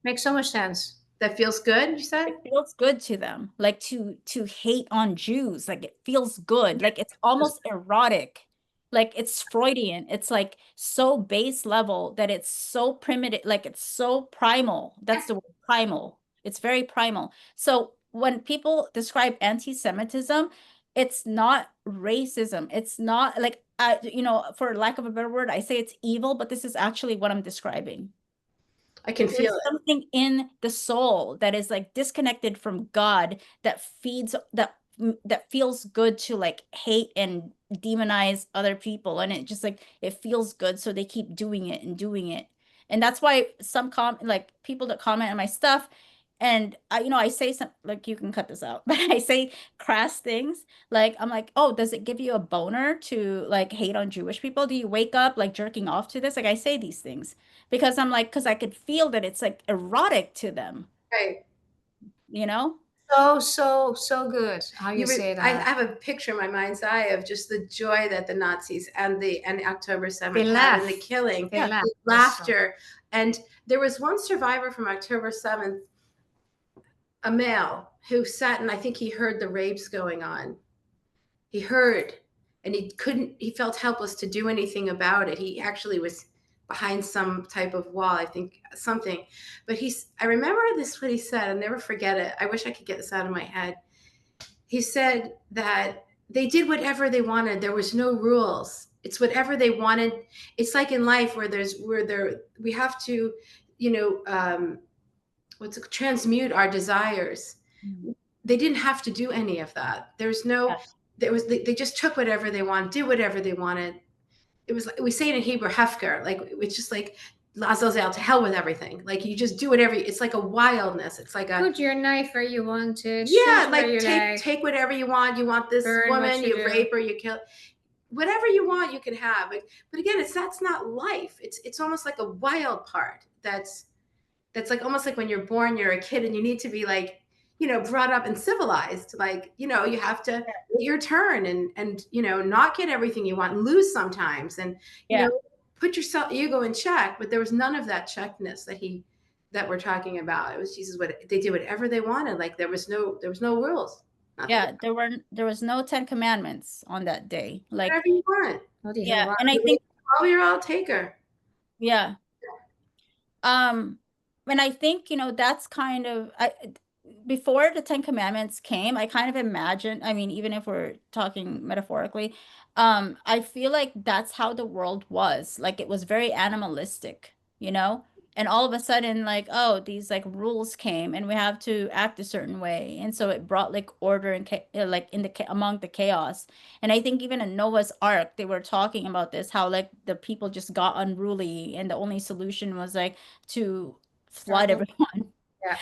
makes so much sense. That feels good, you said? It feels good to them, like to hate on Jews. Like it feels good. Like it's almost erotic. Like it's Freudian. It's like so base level that it's so primitive, like it's so primal. That's the word, primal. It's very primal. So when people describe anti-Semitism, it's not racism. It's not like for lack of a better word, I say it's evil, but this is actually what I'm describing. I can feel There's it. something in the soul that is like disconnected from God, that feeds that feels good to like hate and demonize other people, and it just like it feels good, so they keep doing it and doing it. And that's why some like people that comment on my stuff, and I say some, like, you can cut this out, but I say crass things. Like I'm like, oh, does it give you a boner to like hate on Jewish people? Do you wake up like jerking off to this? Like I say these things because I'm like, because I could feel that it's like erotic to them, Right. you know? So good how you say I that. have a picture in my mind's eye of just the joy that the Nazis and the October 7th They had, laugh. and the killing, They laugh. the laughter. And there was one survivor from October 7th, a male, who sat, and I think he heard the rapes going on. He heard, and he felt helpless to do anything about it. He actually was behind some type of wall, I think, something. But I remember this, what he said. I'll never forget it. I wish I could get this out of my head. He said that they did whatever they wanted. There was no rules. It's whatever they wanted. It's like in life where we have to, transmute our desires. They didn't have to do any of that. They just took whatever they wanted, did whatever they wanted. It was like, we say it in Hebrew, hefker, like it's just like Lazazel, to hell with everything. Like you just do whatever. It's like a wildness. It's like put your knife where you want it. Yeah, like take whatever you want. You want this woman, you rape her, you kill. Whatever you want, you can have. But again, that's not life. It's almost like a wild part. That's like almost like when you're born, you're a kid, and you need to be like, brought up and civilized. Like, you have to wait your turn and not get everything you want and lose sometimes, and put yourself ego in check. But there was none of that checkness that we're talking about. It was Jesus. They did whatever they wanted. Like there was no rules. Nothing. Yeah, there was no 10 commandments on that day. Like whatever you want. Yeah, and I think you're all taker. Yeah. And I think, that's kind of before the 10 Commandments came, I kind of imagined, I mean, even if we're talking metaphorically, I feel like that's how the world was. Like it was very animalistic, And all of a sudden, like, oh, these like rules came and we have to act a certain way. And so it brought like order and like among the chaos. And I think even in Noah's Ark, they were talking about this, how like the people just got unruly and the only solution was like to flood everyone. Yeah.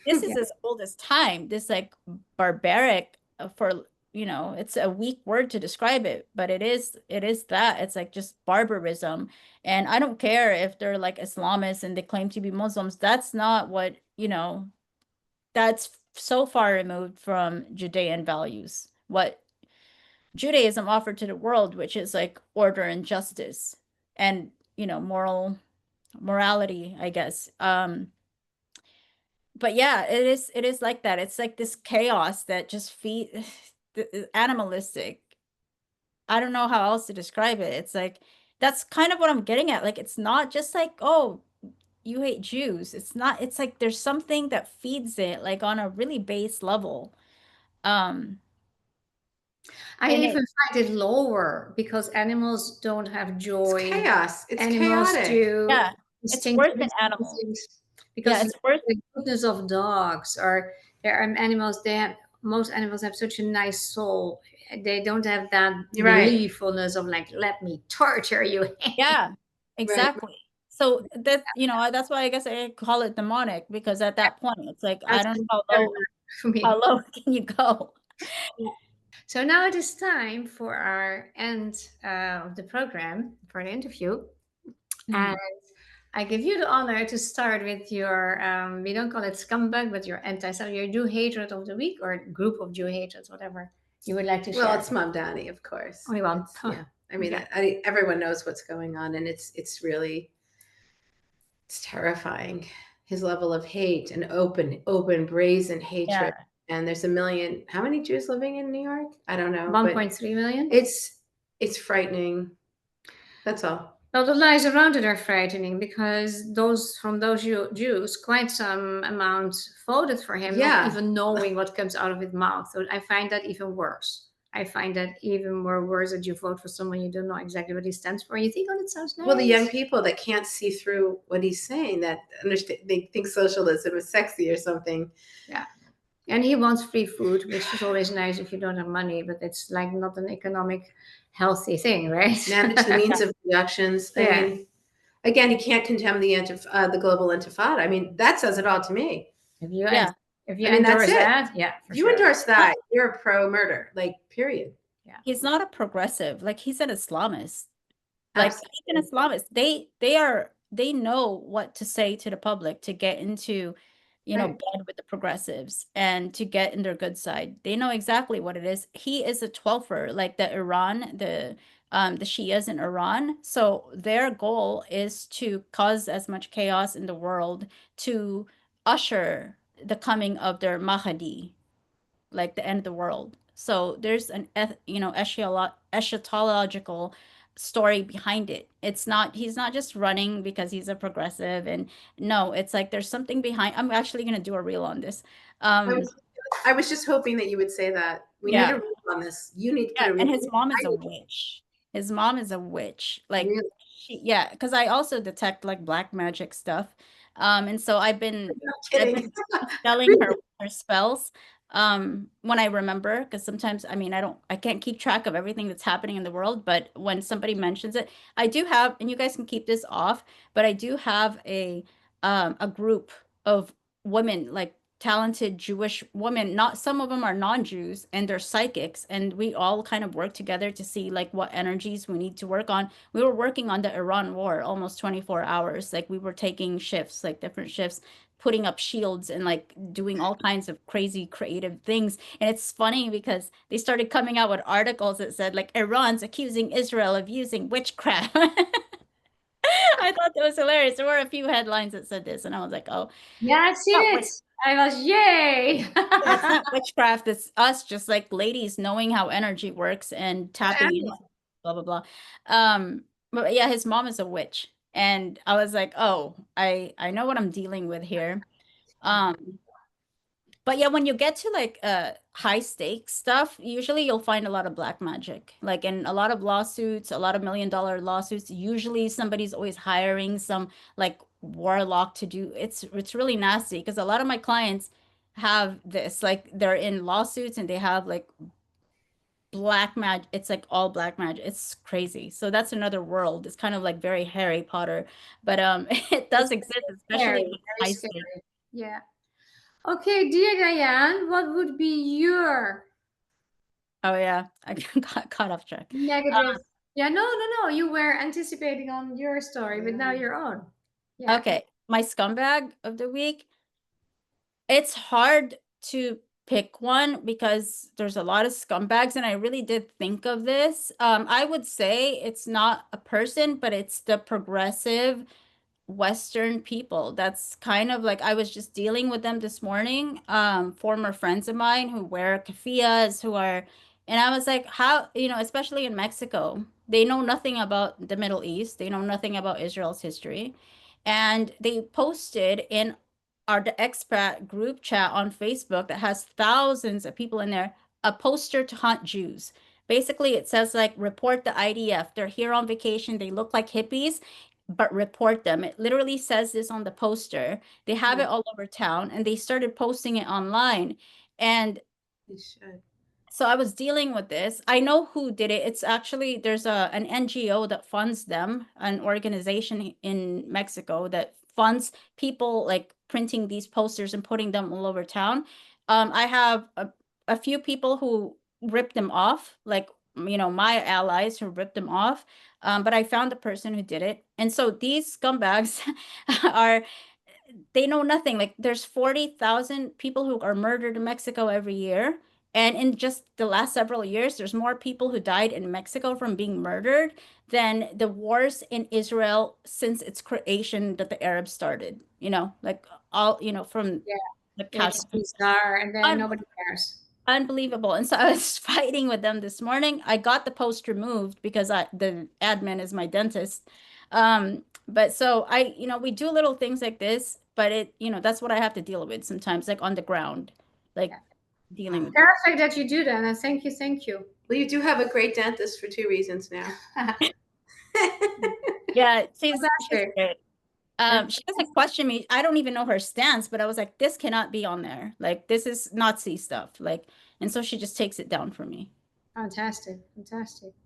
This is as old as time. This like barbaric it's a weak word to describe it, but it is that. It's like just barbarism. And I don't care if they're like Islamists and they claim to be Muslims. That's not what, that's so far removed from Judean values. What Judaism offered to the world, which is like order and justice and, morality, I guess. but yeah, it is like that. It's like this chaos that just animalistic. I don't know how else to describe it. It's like that's kind of what I'm getting at. Like it's not just like, oh, you hate Jews. It's not, it's like there's something that feeds it like on a really base level. Um I and even it find it lower because animals don't have It's joy. chaos. It's Animals chaotic. do yeah, it's worse than animals. things Yeah, because it's worse. the goodness of dogs, or there are animals, most animals have such a nice soul. They don't have that You're right. gleefulness of like, let me torture you. Yeah, Right. exactly. So that, you know, that's why I guess I call it demonic, because at that point it's like I That's don't know better for me. how low can you go? So now it is time for our end of the program, for the interview. And I give you the honor to start with your, we don't call it scumbag, but your your Jew hatred of the week, or group of Jew hatreds, whatever you would like to share. Well, it's Mom Donnie, of course. Oh, well, It's, yeah. I mean, okay. everyone knows what's going on, and it's really, it's terrifying. His level of hate and open, brazen hatred. Yeah. And there's a million. How many Jews living in New York? I don't know. 1.3 million. It's frightening. That's all. Well, the lies around it are frightening because those Jews, quite some amount voted for him, Yeah. not even knowing what comes out of his mouth. So I find that even worse. I find that even more worse that you vote for someone you don't know exactly what he stands for. You think, oh, that sounds nice. Well, the young people that can't see through what he's saying, that understand, they think socialism is sexy or something. Yeah. And he wants free food, which is always nice if you don't have money, but it's like not an economic healthy thing, right? Manage the means of productions. Yeah. I mean, again, you can't condemn the global intifada. I mean, that says it all to me. If you Yeah. if you I mean, endorse that's it. that, yeah, for You sure. endorse that, you're a pro-murder, like, period. Yeah. He's not a progressive. Like he's an Islamist. Like Absolutely. he's an Islamist. They know what to say to the public to get into, you know, Right. bed with the progressives and to get in their good side. They know exactly what it is. He is a 12er, like the Shias in Iran. So their goal is to cause as much chaos in the world to usher the coming of their Mahdi, like the end of the world. So there's an eschatological story behind it. It's not, he's not just running because he's a progressive, and no, it's like there's something behind. I'm actually going to do a reel on this. I was just hoping that you would say that. We need a reel on this. You need to put a reel. And his mom is a witch. His mom is a witch. Like Really? yeah, because I also detect like black magic stuff. And so I've been telling her spells when I remember, because sometimes I mean I can't keep track of everything that's happening in the world, but when somebody mentions it, I do have, and you guys can keep this off, but I do have a group of women, like talented Jewish women. Not some of them are non-Jews and they're psychics, and we all kind of work together to see like what energies we need to work on. We were working on the Iran war almost 24 hours. Like we were taking shifts, like different shifts, putting up shields and like doing all kinds of crazy creative things. And it's funny because they started coming out with articles that said like Iran's accusing Israel of using witchcraft. I thought that was hilarious. There were a few headlines that said this, and I was like, oh, yeah, I've seen it. I was, yay. It's not witchcraft. It's us just like ladies knowing how energy works and tapping into blah, blah, blah. But yeah, his mom is a witch. And I was like, oh, I know what I'm dealing with here. But yeah, when you get to like high stakes stuff, usually you'll find a lot of black magic. Like in a lot of lawsuits, a lot of $1 million lawsuits, usually somebody's always hiring some like warlock to do. It's really nasty because a lot of my clients have this, like they're in lawsuits and they have like black magic. It's like all black magic. It's crazy. So that's another world. It's kind of like very Harry Potter, but it does exist, especially with high stakes. Yeah. Okay, dear Dyan, what would be your Oh yeah, I got caught off track. negative? Yeah, no. You were anticipating on your story, but now your own. Yeah. Okay, my scumbag of the week. It's hard to pick one because there's a lot of scumbags, and I really did think of this. I would say it's not a person, but it's the progressive Western people. That's kind of like, I was just dealing with them this morning, former friends of mine who wear keffiyehs, and I was like, how, especially in Mexico, they know nothing about the Middle East. They know nothing about Israel's history. And they posted in the expat group chat on Facebook that has thousands of people in there, a poster to hunt Jews. Basically, it says like, report the IDF. They're here on vacation. They look like hippies, but report them. It literally says this on the poster. They have it all over town, and they started posting it online. And so I was dealing with this. I know who did it. It's actually, there's an NGO that funds them, an organization in Mexico that funds people like printing these posters and putting them all over town. I have a few people who ripped them off, like, my allies who ripped them off. But I found the person who did it. And so these scumbags they know nothing. Like, there's 40,000 people who are murdered in Mexico every year. And in just the last several years, there's more people who died in Mexico from being murdered than the wars in Israel since its creation that the Arabs started, like all, from the It's past. bizarre, and then nobody cares. Unbelievable. And so I was fighting with them this morning. I got the post removed because the admin is my dentist. But so we do little things like this, but that's what I have to deal with sometimes, like on the ground, like dealing with. Perfect that you do that, and thank you. Well, you do have a great dentist for 2 reasons now. Yeah, she's great. She doesn't question me. I don't even know her stance, but I was like, this cannot be on there. Like, this is Nazi stuff. Like, and so she just takes it down for me. Fantastic.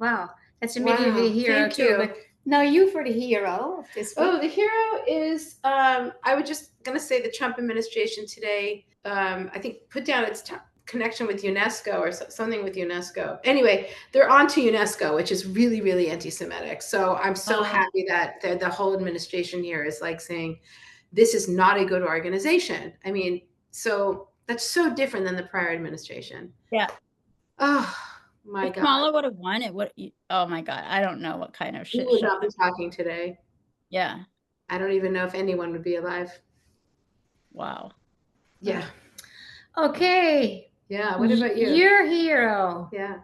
Wow, that's immediately a hero too. But now you for the hero of this week. Oh, the hero is I was just gonna say the Trump administration today. I think put down its connection with UNESCO or something with UNESCO. Anyway, they're on to UNESCO, which is really, really anti-Semitic. So I'm so happy that the whole administration here is like saying this is not a good organization. I mean, so that's so different than the prior administration. Yeah. Oh my God. Kamala would have won it. Oh my God. I don't know what kind of shit. We would not be talking today. Yeah. I don't even know if anyone would be alive. Wow. Yeah. Okay. Yeah. What about you? Your hero. Yeah.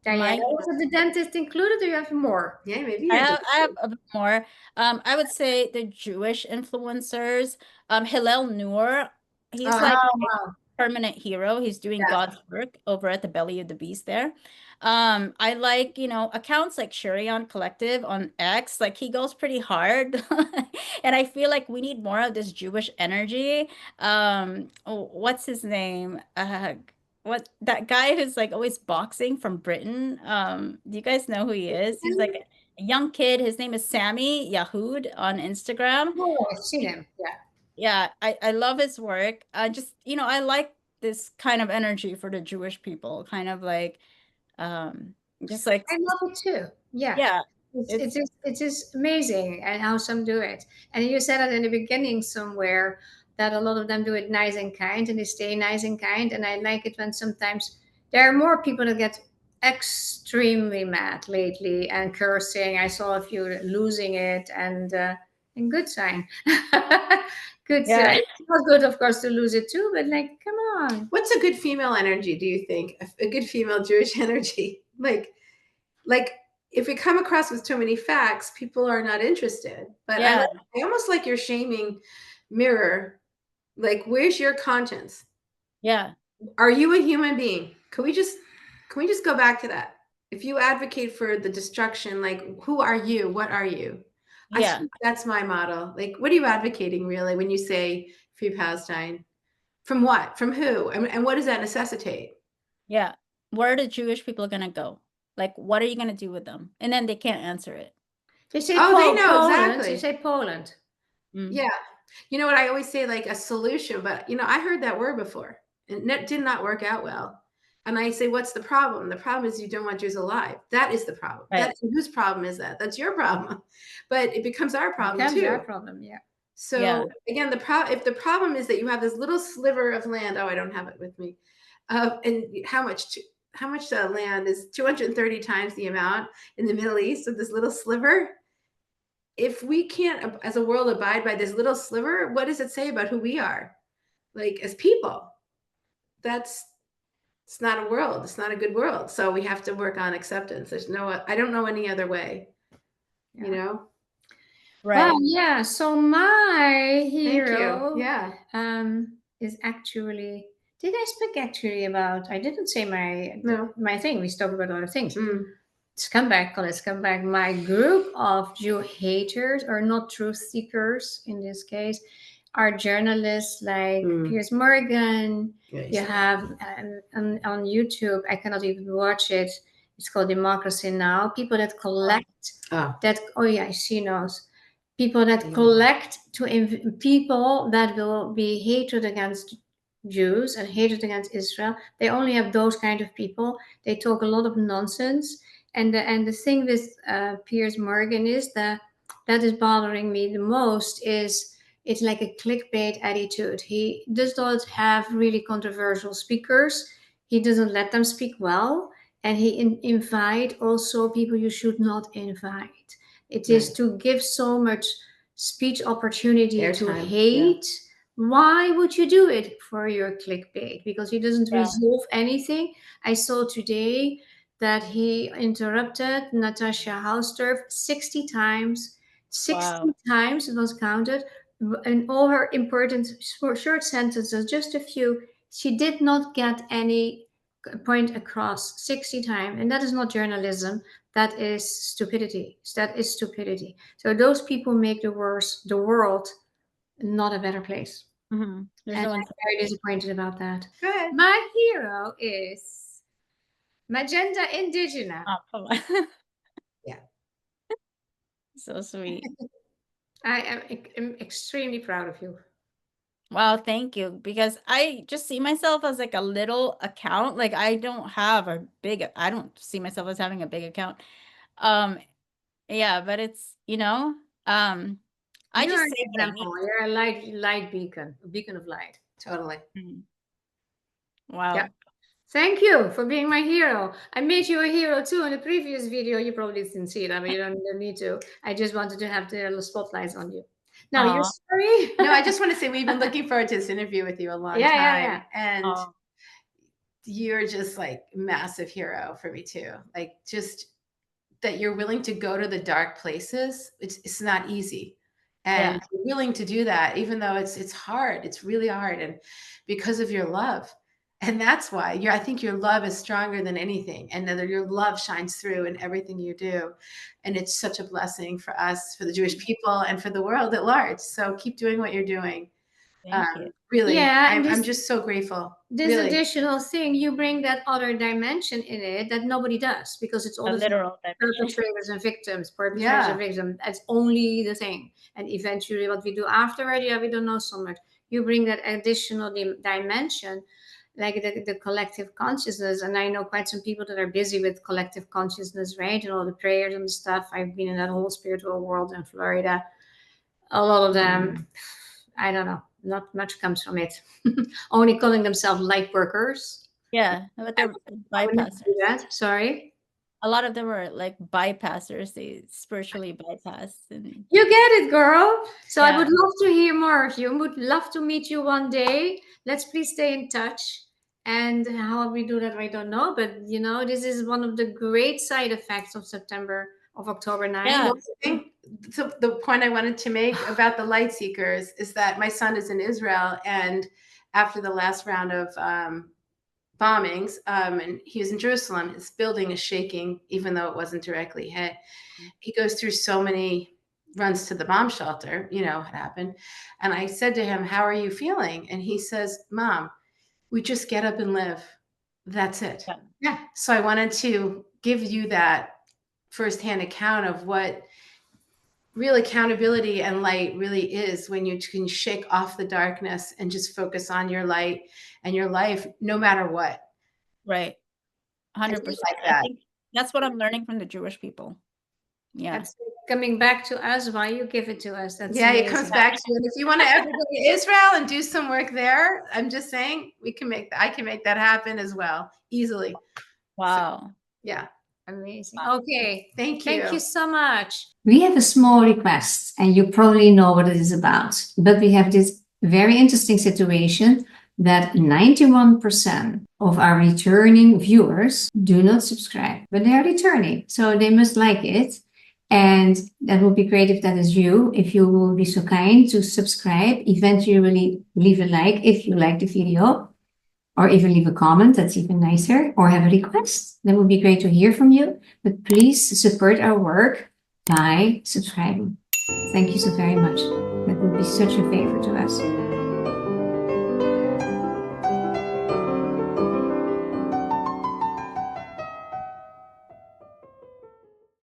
Dyan, was the dentist included, or do you have more? Yeah, maybe. I have a bit more. I would say the Jewish influencers. Hillel Noor, he's like a permanent hero. He's doing God's work over at the Belly of the Beast there. I like, accounts like Shurian Collective on X. Like, he goes pretty hard. And I feel like we need more of this Jewish energy. What's his name? What, that guy who's like always boxing from Britain? Do you guys know who he is? He's like a young kid. His name is Sammy Yahood on Instagram. Oh, I've seen him. Yeah, I love his work. Just, I like this kind of energy for the Jewish people, kind of like, just like, I love it too. Yeah. It is amazing, and how some do it. And you said that in the beginning somewhere, that a lot of them do it nice and kind, and they stay nice and kind. And I like it when sometimes there are more people that get extremely mad lately and cursing. I saw a few losing it, and good sign. Good sign. It's not good, of course, to lose it too, but like, come on. What's a good female energy, do you think? A good female Jewish energy? Like if we come across with too many facts, people are not interested. But I almost like your shaming mirror. Like, where's your conscience? Yeah. Are you a human being? Can we just go back to that? If you advocate for the destruction, like, who are you? What are you? Yeah. I think that's my motto. Like, what are you advocating really when you say free Palestine? From what? From who? And what does that necessitate? Yeah. Where are the Jewish people going to go? Like, what are you going to do with them? And then they can't answer it. They say, they know Poland. exactly. They say Poland. Yeah. You know what? I always say, like, a solution, but I heard that word before, and it did not work out well. And I say, what's the problem? The problem is you don't want Jews alive. That is the problem. Right. Whose problem is that? That's your problem. But it becomes our problem too. Our problem, yeah. So again, if the problem is that you have this little sliver of land, I don't have it with me, and how much land is 230 times the amount in the Middle East of this little sliver? if we can't, as a world, abide by this little sliver, what does it say about who we are, like, as people? It's not a world. It's not a good world. So we have to work on acceptance. I don't know any other way, Yeah. you know? Right. Well, yeah. So my hero, Yeah. is actually. Did I speak actually about? I didn't say No. my thing. We spoke about other things. Mm. Scumbag, call it scumbag. My group of Jew haters, or not truth seekers in this case, are journalists like Piers Morgan. Yes. You have on YouTube, I cannot even watch it. It's called Democracy Now. People that collect I see those. People that collect people that will be hatred against Jews and hatred against Israel. They only have those kind of people. They talk a lot of nonsense. And the thing with Piers Morgan is that is bothering me the most is it's like a clickbait attitude. He does not have really controversial speakers. He doesn't let them speak well, and he invite also people you should not invite. It is to give so much speech opportunity to hate. Why would you do it for your clickbait? Because he doesn't resolve anything. I saw today that he interrupted Natasha Hausdorff 60 times. 60 times it was counted. In all her important short sentences, just a few, she did not get any point across 60 times. And that is not journalism. That is stupidity. That is stupidity. So those people make the world not a better place. Mm-hmm. And I'm very disappointed about that. Good. My hero is Magenta Indigena. Oh, come on. Yeah. So sweet. I am extremely proud of you. Wow, thank you. Because I just see myself as like a little account. Like I don't see myself as having a big account. Yeah, but it's, I You're just an say what I example. You're a light beacon, a beacon of light. Totally. need. Wow. Yeah. Thank you for being my hero. I made you a hero too in the previous video. You probably didn't see it. I mean, you don't need to. I just wanted to have the spotlights on you. Now, you're sorry. No, I just want to say we've been looking forward to this interview with you a long time. Yeah. And you're just like massive hero for me too. Like just that you're willing to go to the dark places. It's not easy. And you're willing to do that, even though it's hard. It's really hard. And because of your love. And that's why I think your love is stronger than anything. And that your love shines through in everything you do. And it's such a blessing for us, for the Jewish people, and for the world at large. So keep doing what you're doing. Thank you. Really, yeah, I'm just so grateful. This additional thing, you bring that other dimension in it that nobody does, because it's all the literal perpetrators and victims. Perpetrators and victims. That's only the thing. And eventually, what we do afterward, we don't know so much. You bring that additional dimension, like the collective consciousness. And I know quite some people that are busy with collective consciousness, right? And all the prayers and stuff. I've been in that whole spiritual world in Florida. A lot of them, I don't know, not much comes from it. Only calling themselves light workers. Yeah, but they're bypassers. Sorry? A lot of them are like bypassers. They spiritually bypass. And you get it, girl. So I would love to hear more of you. Would love to meet you one day. Let's please stay in touch. And how we do that, I don't know. But, this is one of the great side effects of October 9th. Yeah. So the point I wanted to make about the light seekers is that my son is in Israel, and after the last round of bombings, and he was in Jerusalem, his building is shaking, even though it wasn't directly hit. He goes through so many runs to the bomb shelter, what happened. And I said to him, "How are you feeling?" And he says, "Mom, we just get up and live. That's it." Yeah. So I wanted to give you that firsthand account of what real accountability and light really is, when you can shake off the darkness and just focus on your light and your life, no matter what. Right. 100%. I think that's what I'm learning from the Jewish people. Yeah. That's coming back to us. Why you give it to us? That's amazing. It comes back to you. And if you want to ever go to Israel and do some work there, I'm just saying I can make that happen as well, easily. Wow. So, yeah. Amazing. Wow. Okay. Thank you. Thank you so much. We have a small request, and you probably know what it is about, but we have this very interesting situation that 91% of our returning viewers do not subscribe, but they are returning, so they must like it. And that would be great if that is you, if you will be so kind to subscribe, eventually leave a like if you like the video, or even leave a comment, that's even nicer, or have a request. That would be great to hear from you, but please support our work by subscribing. Thank you so very much. That would be such a favor to us.